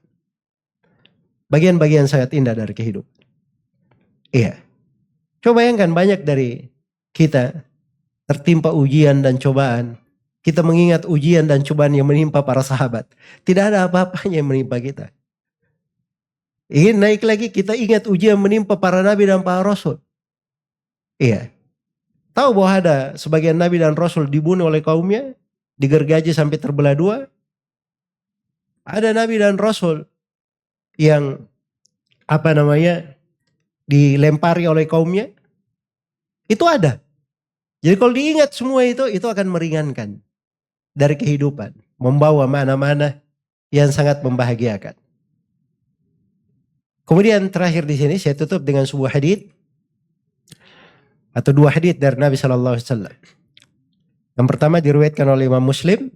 A: Bagian-bagian sangat indah dari kehidupan. Iya. Coba bayangkan banyak dari kita tertimpa ujian dan cobaan. Kita mengingat ujian dan cobaan yang menimpa para sahabat. Tidak ada apa-apanya yang menimpa kita. Ingin naik lagi, kita ingat ujian menimpa para nabi dan para rasul. Iya. Tahu bahwa ada sebagian nabi dan rasul dibunuh oleh kaumnya, digergaji sampai terbelah 2. Ada nabi dan rasul yang dilempari oleh kaumnya. Itu ada. Jadi kalau diingat semua itu akan meringankan dari kehidupan, membawa mana-mana yang sangat membahagiakan. Kemudian terakhir di sini saya tutup dengan sebuah hadits atau 2 hadits dari Nabi Sallallahu Alaihi Wasallam. Yang pertama diriwayatkan oleh Imam Muslim.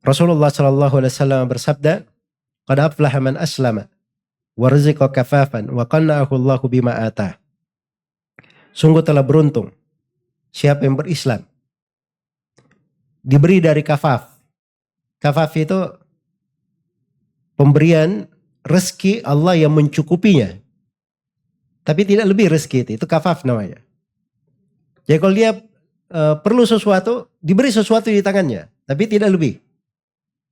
A: Rasulullah Sallallahu Alaihi Wasallam bersabda, "Qad aflaha man aslama, wa rizqa kafafan, wa qanna'ahu Allahu bima atah." Sungguh telah beruntung siapa yang berislam, diberi dari kafaf. Kafaf itu pemberian rezeki Allah yang mencukupinya. Tapi tidak lebih rezeki itu kafaf namanya. Jadi kalau dia perlu sesuatu, diberi sesuatu di tangannya, tapi tidak lebih.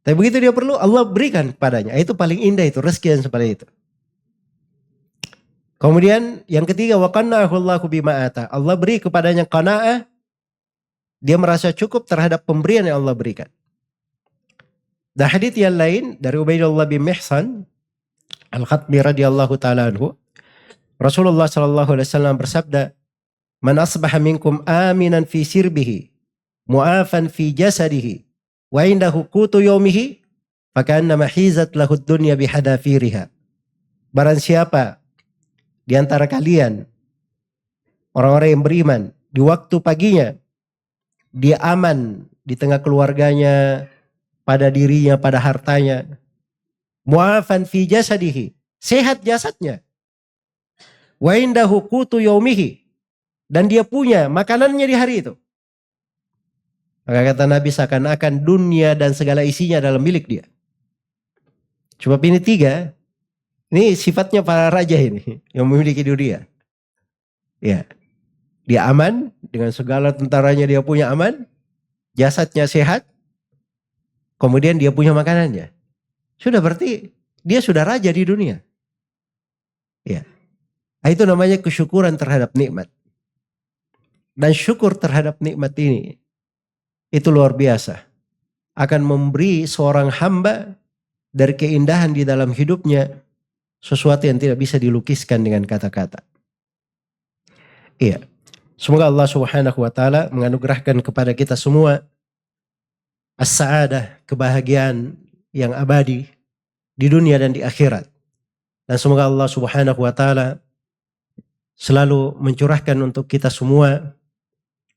A: Tapi begitu dia perlu, Allah berikan kepadanya. Itu paling indah itu, rezeki yang seperti itu. Kemudian yang ketiga, wa qanna'ahu Allahu bima ata. Allah beri kepadanya qanaah, dia merasa cukup terhadap pemberian yang Allah berikan. Dan hadits yang lain dari Ubaidullah bin Mihsan Al-Khatmi radhiyallahu taala anhu, Rasulullah sallallahu alaihi wasallam bersabda, "Man asbaha minkum aminan fi sirbihi, mu'afan fi jasadihi, wa indahu qutu yaumihi, faka'annama hizat lahu ad-dunya bihadafiriha." Barang siapa di antara kalian orang-orang yang beriman di waktu paginya dia aman di tengah keluarganya, pada dirinya, pada hartanya, mu'afan fi jasadihi, sehat jasadnya, wa indahu qutu yaumihi, dan dia punya makanannya di hari itu. Maka kata Nabi seakan-akan dunia dan segala isinya dalam milik dia. Coba ini 3, ini sifatnya para raja ini yang memiliki dunia. Ya, dia aman dengan segala tentaranya, dia punya aman, jasadnya sehat, kemudian dia punya makanannya. Sudah berarti dia sudah raja di dunia. Ya. Itu namanya kesyukuran terhadap nikmat. Dan syukur terhadap nikmat ini, itu luar biasa. Akan memberi seorang hamba dari keindahan di dalam hidupnya, sesuatu yang tidak bisa dilukiskan dengan kata-kata. Iya. Semoga Allah Subhanahu wa taala menganugerahkan kepada kita semua as-sa'adah, kebahagiaan yang abadi di dunia dan di akhirat. Dan semoga Allah Subhanahu wa taala selalu mencurahkan untuk kita semua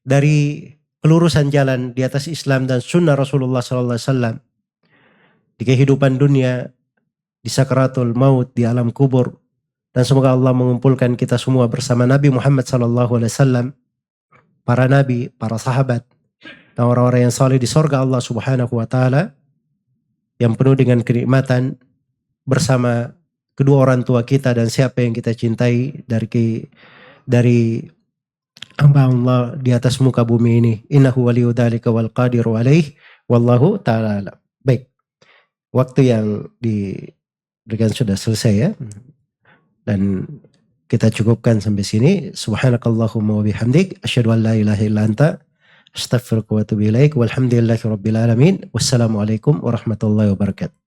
A: dari kelurusan jalan di atas Islam dan sunnah Rasulullah sallallahu alaihi wasallam di kehidupan dunia, di sakaratul maut, di alam kubur. Dan semoga Allah mengumpulkan kita semua bersama Nabi Muhammad sallallahu alaihi wasallam, para nabi, para sahabat, dan orang-orang yang saleh di surga Allah Subhanahu wa taala yang penuh dengan kenikmatan bersama kedua orang tua kita dan siapa yang kita cintai dari hamba Allah di atas muka bumi ini. Innahu waliyu dzalika wal qadiru alaih. Wallahu ta'ala alam. Baik. Waktu yang diberikan sudah selesai ya. Dan kita cukupkan sampai sini. Subhanakallahumma wa bihamdik. Asyhadu an la ilaha illa anta. Astaghfiruka wa atubu ilaik. Walhamdulillahi rabbil alamin. Wassalamualaikum warahmatullahi wabarakatuh.